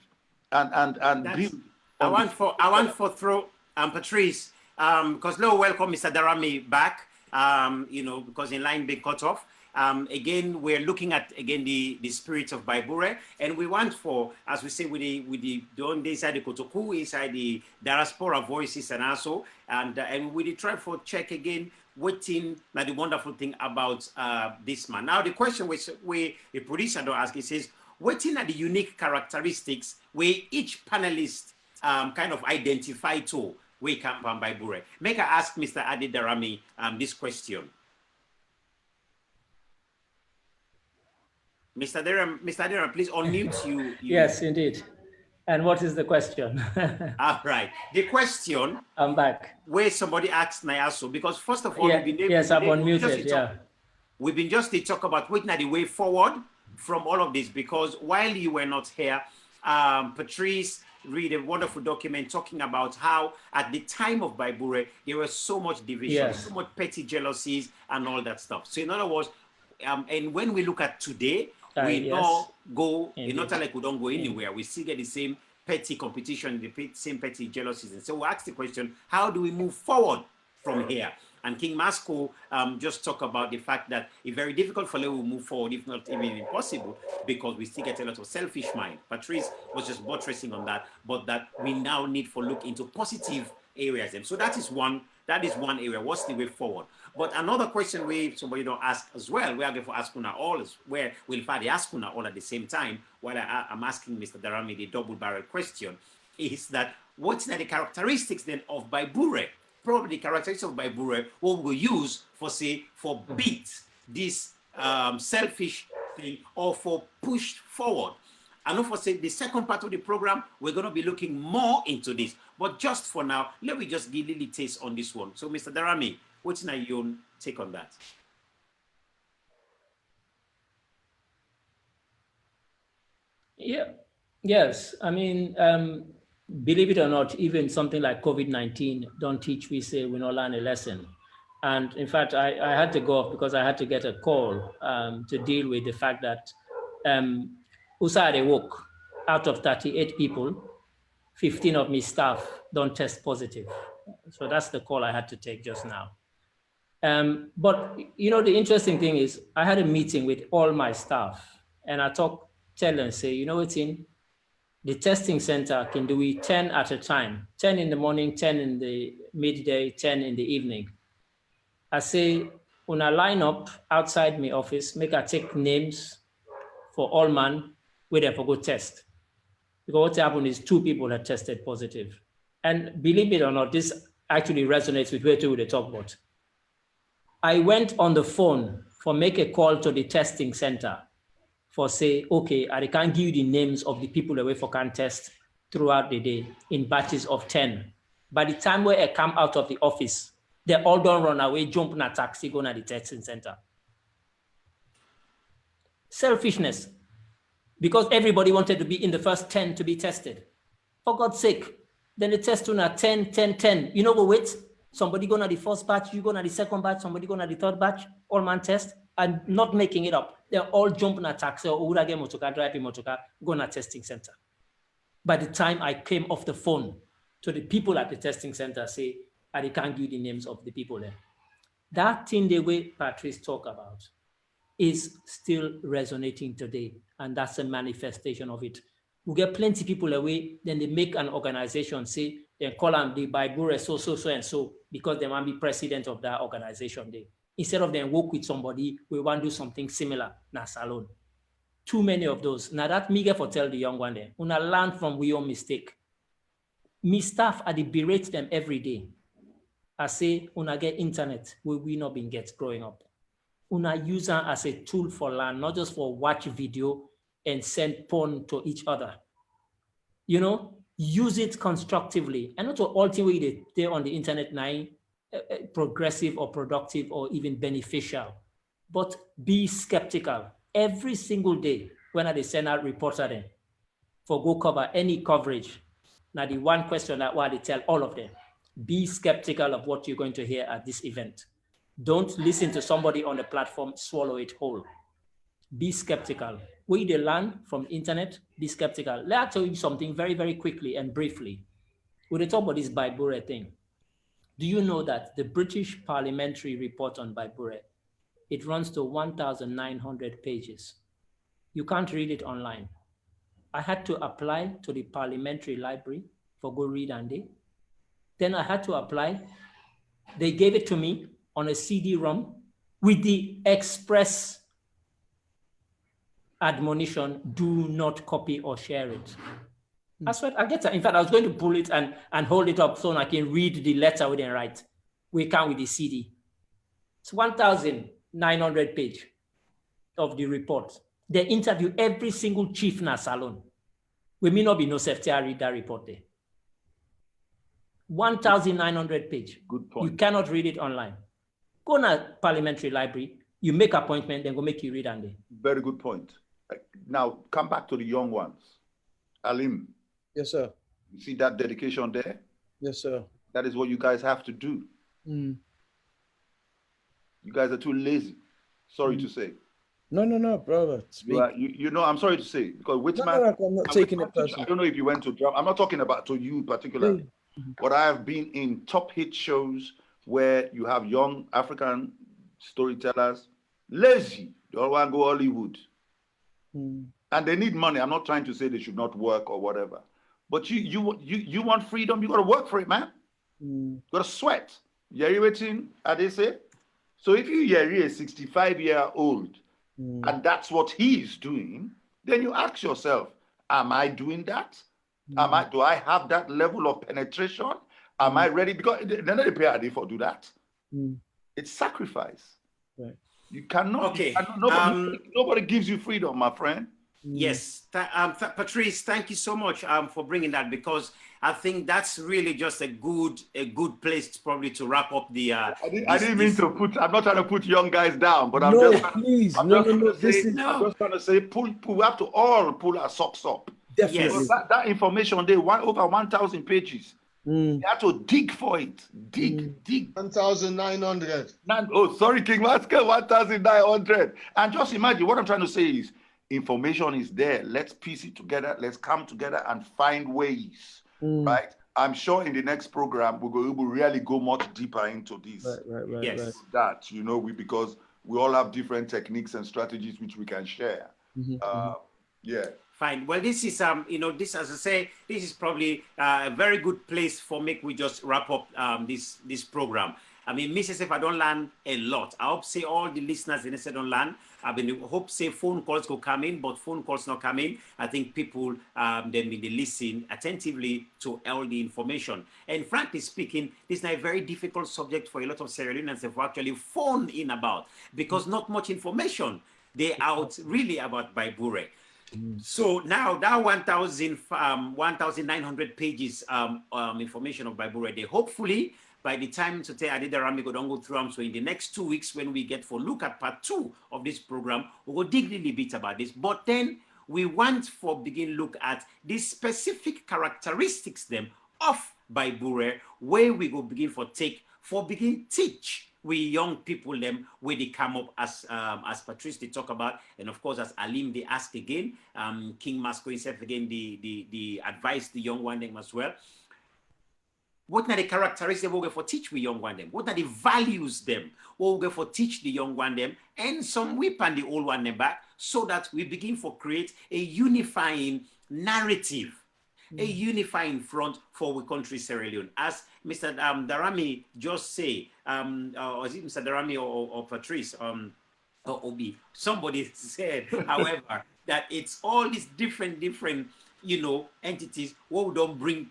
and build? I want for throw Patrice, because now welcome Mr. Daramy back. Because in line being cut off. Again, we're looking at the spirit of Bai Bureh, and we want for, as we say, with the doing inside the Kotoku, inside the diaspora voices, and also and we try for check again waiting now the wonderful thing about this man. Now the question which the producer don't ask, he says, waiting at the unique characteristics where each panelist kind of identify to we come from Bai Bureh. Make I ask Mr. Adi Daramy this question. Mr. Daramy, please unmute you. Yes, indeed. And what is the question? All right. The question. I'm back. Where somebody asked Nyaso, because first of all, I'm unmuted. We've been just to talk about waiting at the way forward from all of this, because while you were not here, Patrice read a wonderful document talking about how at the time of Bai Bureh, there was so much division, so much petty jealousies and all that stuff. So in other words, and when we look at today, we don't go, it's not like we don't go anywhere. We still get the same petty competition, the same petty jealousies. And so we ask the question, how do we move forward from here? And King Masco just talked about the fact that it's very difficult for Leo to move forward, if not even impossible, because we still get a lot of selfish mind. Patrice was just buttressing on that, but that we now need to look into positive areas. And so that is one area. What's the way forward? But another question we somebody don't ask as well, we are going to ask Una all is where we'll find ask Una all at the same time, while I'm asking Mr. Daramy the double-barrel question, is that what's the characteristics then of Bai Bureh? Probably the characteristics of Bai Bureh, what we use for say for beat this selfish thing or for push forward. And don't forsake the second part of the program, we're going to be looking more into this. But just for now, let me just give Lily taste on this one. So, Mr. Daramy, what's your take on that? Yeah. Yes. I mean, believe it or not, even something like COVID-19 don't teach we say we not learn a lesson. And in fact, I had to go off because I had to get a call to deal with the fact that Usare work out of 38 people, 15 of my staff don't test positive. So that's the call I had to take just now. But you know, the interesting thing is I had a meeting with all my staff and I tell them, say, you know what's in the testing center can do it 10 at a time, 10 in the morning, 10 in the midday, 10 in the evening. I say, when I line up outside my office, make I take names for all man where they for go test. Because what happened is 2 people had tested positive. And believe it or not, this actually resonates with where we talk about. I went on the phone for make a call to the testing center for say, okay, I can't give you the names of the people that wait for can test throughout the day in batches of 10. By the time where I come out of the office, they all don't run away, jump in a taxi, go to the testing center. Selfishness, because everybody wanted to be in the first 10 to be tested. For God's sake, then the test on a 10, 10, 10. You know what, wait, somebody go to the first batch, you go to the second batch, somebody go to the third batch, all man test, and not making it up. They're all jumping a taxi or drive motoka, go to a testing center. By the time I came off the phone to the people at the testing center, say, I can't give the names of the people there. That thing the way Patrice talk about is still resonating today. And that's a manifestation of it. We get plenty of people away, then they make an organization, say, they call them the Bai Bureh, so, and so, because they want to be president of that organization there. Instead of them work with somebody, we want to do something similar, na salon. Too many of those. Now that me get for tell the young one there, una learn from we own mistake. Me staff, I berate them every day. I say, una get internet, where we not been get growing up. Una use it as a tool for learn, not just for watch video and send porn to each other. You know, use it constructively. And not to all things they on the internet now, progressive or productive or even beneficial, but be skeptical. Every single day when they send out reports at them for go cover any coverage. Now the one question that why they tell all of them, be skeptical of what you're going to hear at this event. Don't listen to somebody on the platform, swallow it whole. Be skeptical. What they learn from internet, be skeptical. Let me tell you something very, very quickly and briefly. When they talk about this Bai Bureh thing, do you know that the British parliamentary report on Bai Bureh, it runs to 1,900 pages. You can't read it online. I had to apply to the parliamentary library for go read and day. Then I had to apply. They gave it to me on a CD-ROM with the express admonition, do not copy or share it. I swear, I get that. In fact, I was going to pull it and hold it up so I can read the letter we didn't write. We come with the CD. It's 1,900 page of the report. They interview every single chief in a salon. We may not be no safety, I read that report there. 1,900 page. Good point. You cannot read it online. Go to parliamentary library, you make appointment, then go make you read and day. Very good point. Now, come back to the young ones. Alim. Yes, sir. You see that dedication there? Yes, sir. That is what you guys have to do. Mm. You guys are too lazy. Sorry to say. No, brother. You know, I'm sorry to say, because I'm not taking it personally. I don't know if you went to drama. I'm not talking about to you particularly, but I have been in top hit shows where you have young African storytellers, lazy. They all want to go Hollywood. And they need money. I'm not trying to say they should not work or whatever. But you want freedom, you got to work for it, man. You got to sweat. You're waiting, as they say. So if you're a 65-year-old, and that's what he is doing, then you ask yourself, am I doing that? Do I have that level of penetration? Am I ready? Because they're not pay a for do that. It's sacrifice. Right. You cannot. Okay. Nobody gives you freedom, my friend. Yes, Patrice, thank you so much for bringing that, because I think that's really just a good place probably to wrap up the. I didn't mean to put. I'm not trying to put young guys down, but I'm No, just. please, I'm no, just no, no. trying to This say. is I'm just trying to say, pull. We have to all pull our socks up. definitely. Yes. That information, over 1,000 pages. You have to dig for it. Dig. 1,900. Oh, sorry, King Masco, 1,900. And just imagine, what I'm trying to say is, information is there. Let's piece it together. Let's come together and find ways, right? I'm sure in the next program, we'll really go much deeper into this. Right. Yes. Right. That, because we all have different techniques and strategies which we can share. Yeah. Fine. Well, this is this, as I say, this is probably a very good place for me. We just wrap up this program. I mean, Mrs. If I don't learn a lot, I hope say all the listeners in the don't learn. I mean, hope say phone calls could come in, but phone calls not come in. I think people they listen attentively to all the information. And frankly speaking, this is a very difficult subject for a lot of Sierra Leoneans to actually phone in about, because not much information they out really about Bai Bureh. So now that 1,900 pages information of Bai Bureh, hopefully by the time today Daramy don't go through them. So in the next 2 weeks, when we get for look at part 2 of this program, we'll dig a little bit about this. But then we want for begin look at the specific characteristics them of Bai Bureh, where we go begin begin teach we young people them where they come up as Patrice they talk about, and of course as Alim they ask again, King Masco himself again the advise the young one them as well. What are the characteristics we go for teach we young one them? What are the values them? What we go for teach the young one them, and some whip and the old one them back, so that we begin for create a unifying narrative. A unifying front for the country Sierra Leone. As Mr. Daramy just say, or is it Mr. Daramy or Patrice, or Obi, somebody said, however, that it's all these different, entities who don't bring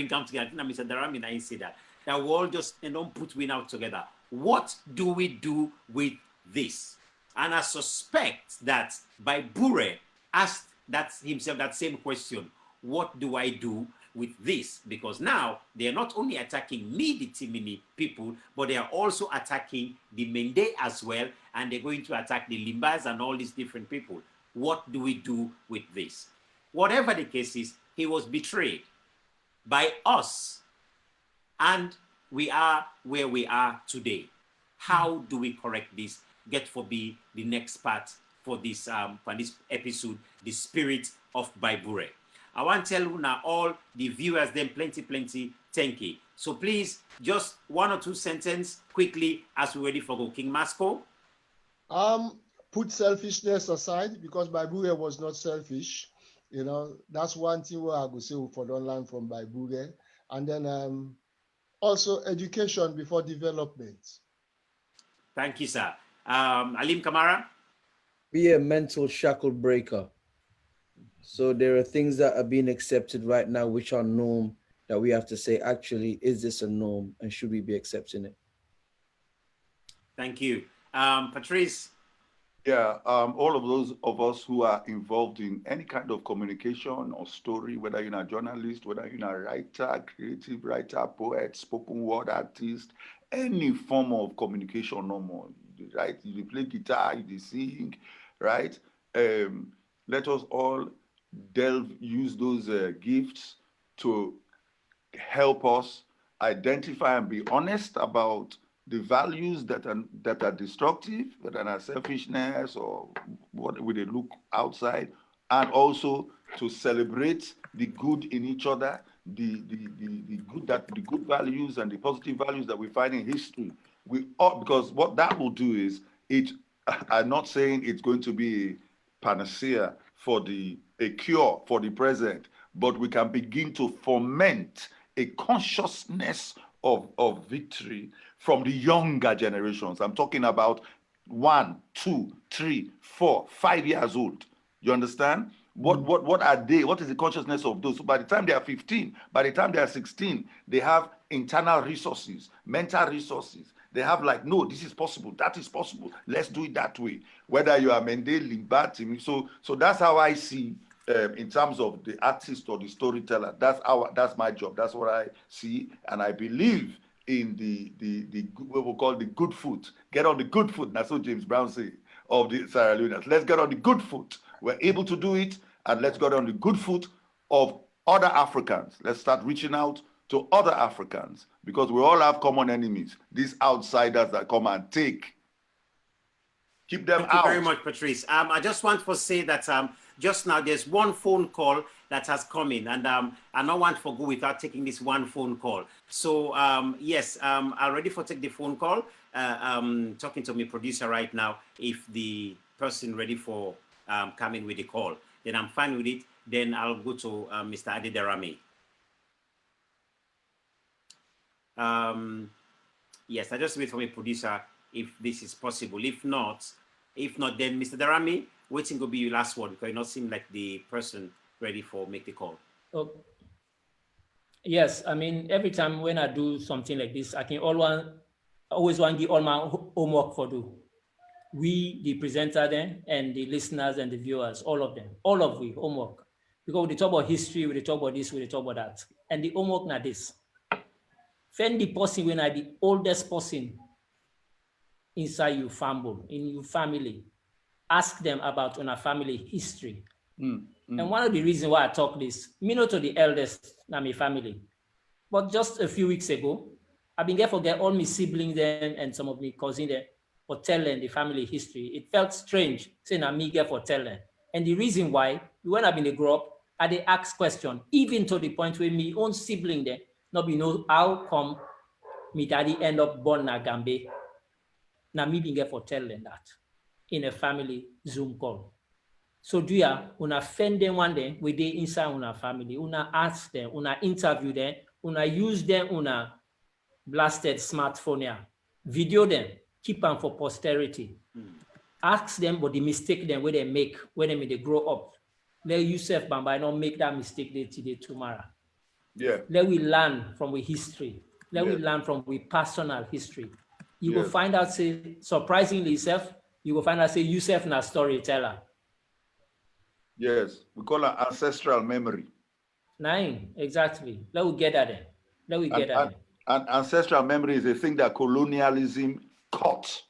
come together. I think Mr. Daramy I say that we all just don't put win out together. What do we do with this? And I suspect that Bai Bureh asked himself that same question. What do I do with this? Because now they are not only attacking me, the Timini people, but they are also attacking the Mende as well, and they're going to attack the Limbas and all these different people. What do we do with this? Whatever the case is, he was betrayed by us, and we are where we are today. How do we correct this? Get for be the next part for this episode, the spirit of Bai Bureh. I want to tell you now, all the viewers, them plenty, thank you. So please, just 1 or 2 sentences quickly as we're ready for go. King Masco? Put selfishness aside, because Bai Bureh was not selfish. That's one thing where I could say for don't learn from Bai Bureh. And then also education before development. Thank you, sir. Alim Kamara? Be a mental shackle breaker. So there are things that are being accepted right now, which are norm, that we have to say, actually, is this a norm and should we be accepting it? Thank you. Patrice? Yeah, all of those of us who are involved in any kind of communication or story, whether you're a journalist, whether you're a writer, creative writer, poet, spoken word artist, any form of communication normal, right? You play guitar, you sing, right? Let us all use those gifts to help us identify and be honest about the values that are destructive, that are selfishness or what would they look outside, and also to celebrate the good in each other, the good values and the positive values that we find in history. Because what that will do is I'm not saying it's going to be a panacea for a cure for the present, but we can begin to foment a consciousness of victory from the younger generations. I'm talking about 1, 2, 3, 4, 5 years old. You understand? What are they? What is the consciousness of those? So by the time they are 15, by the time they are 16, they have internal resources, mental resources. They have like, no, this is possible, that is possible. Let's do it that way. Whether you are Mende, Limbati, so that's how I see in terms of the artist or the storyteller. That's my job. That's what I see, and I believe in the what we call the good foot. Get on the good foot. That's what James Brown said of the Sierra Leoneans. Let's get on the good foot. We're able to do it, and let's get on the good foot of other Africans. Let's start reaching out to other Africans, because we all have common enemies. These outsiders that come and take. Keep them out. Thank you very much, Patrice. I just want to say that just now there's one phone call that has come in, and I don't want to go without taking this one phone call. So yes, I'm ready for take the phone call. Talking to my producer right now. If the person ready for coming with the call, then I'm fine with it. Then I'll go to Mr. Daramy. Yes, I just wait for my producer if this is possible. If not, then Mr. Daramy, waiting to be your last word, because it not seem like the person ready for make the call. Oh, yes, I mean, every time when I do something like this, I can always want to give all my homework for do. We, the presenter then, and the listeners and the viewers, all of them, all of we homework. Because we talk about history, we talk about this, we talk about that. And the homework now this. Find the person when I the oldest person inside your family, in your family. Ask them about on a family history. And one of the reasons why I talk this, me not to the eldest in my family, but just a few weeks ago, I've been there for get all my siblings there and some of my cousins there for telling the family history. It felt strange saying I'm me get for telling. And the reason why, when I've been grow up, I they ask question, even to the point where my own sibling there, not be know how come me daddy end up born na Gambe. Now me being for telling that in a family Zoom call. So do ya una offend them one day with the inside una family, una ask them, una interview them, una use them una blasted smartphone here, video them, keep them for posterity. Ask them what the mistake them where they make when they grow up. Let yourself Bamba not make that mistake they today tomorrow. Yeah. Let we learn from we history. Let we Yeah. learn from we personal history. You Yes. will find out, say, surprisingly, yourself, you will find out, say, yourself na storyteller. Yes, we call it ancestral memory. Nine, exactly. Let we get at it. Let we get at it. And ancestral memory is a thing that colonialism caught.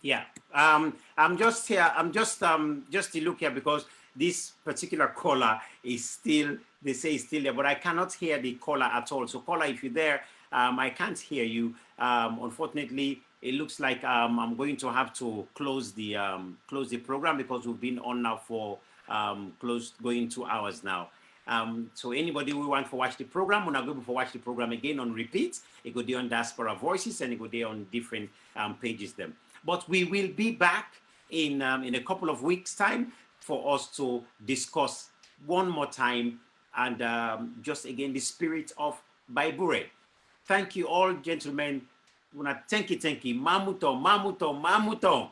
Yeah, I'm just here. I'm just to look here because this particular caller is still. They say it's still there, but I cannot hear the caller at all. So caller, if you're there, I can't hear you. Unfortunately, it looks like I'm going to have to close the program because we've been on now for going 2 hours now. So anybody who want to watch the program, when I go for watch the program again on repeat, it go there on Diaspora Voices and it go there on different pages them. But we will be back in a couple of weeks' time for us to discuss one more time and just again the spirit of Bai Bureh. Thank you all, gentlemen. Thank you, Mamuto,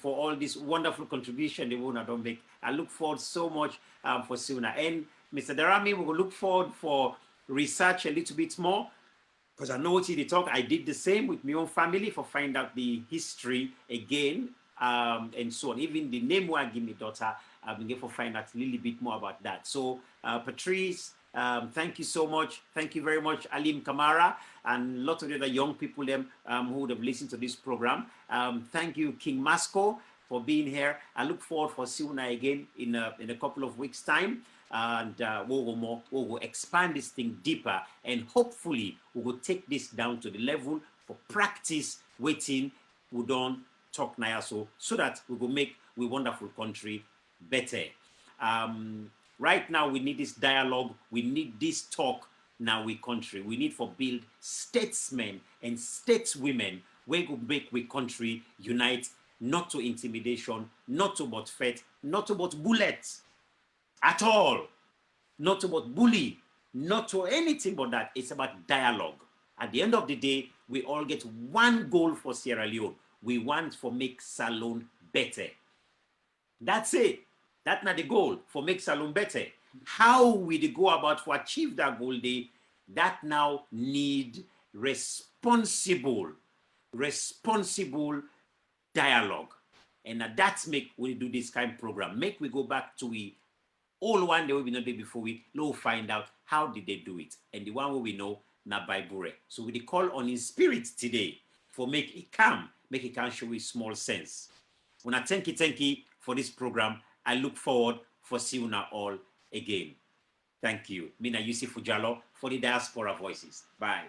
for all this wonderful contribution the Wuna don't make. I look forward so much for Suna. And Mr. Daramy, we will look forward for research a little bit more because I know what you talk. I did the same with my own family for find out the history again and so on. Even the name where I give my daughter, I've been able to find out a little bit more about that. So Patrice, thank you so much. Thank you very much, Alim, Kamara, and lots of the other young people who would have listened to this program. Thank you, King Masco, for being here. I look forward for seeing you again in a couple of weeks' time. And we will expand this thing deeper, and hopefully we will take this down to the level for practice waiting we don't talk now so that we will make we wonderful country better. Right now we need this dialogue, we need this talk now we country. We need for build statesmen and stateswomen where we make we country unite, not to intimidation, not to about fate, not about bullets at all, not about bully, not to anything but that. It's about dialogue. At the end of the day, we all get one goal for Sierra Leone. We want for make Salone better. That's it. That's not the goal for make Salone better. How we go about to achieve that goal, that now need responsible responsible dialogue. And that's make we do this kind of program. Make we go back to we all one day we know day before we know find out how did they do it. And the one we know na Bai Bureh. So we call on his spirit today for make it come show his small sense. Una thank you for this program. I look forward for seeing you all again. Thank you. Mina USIFU JALLOH for the Diaspora Voices. Bye.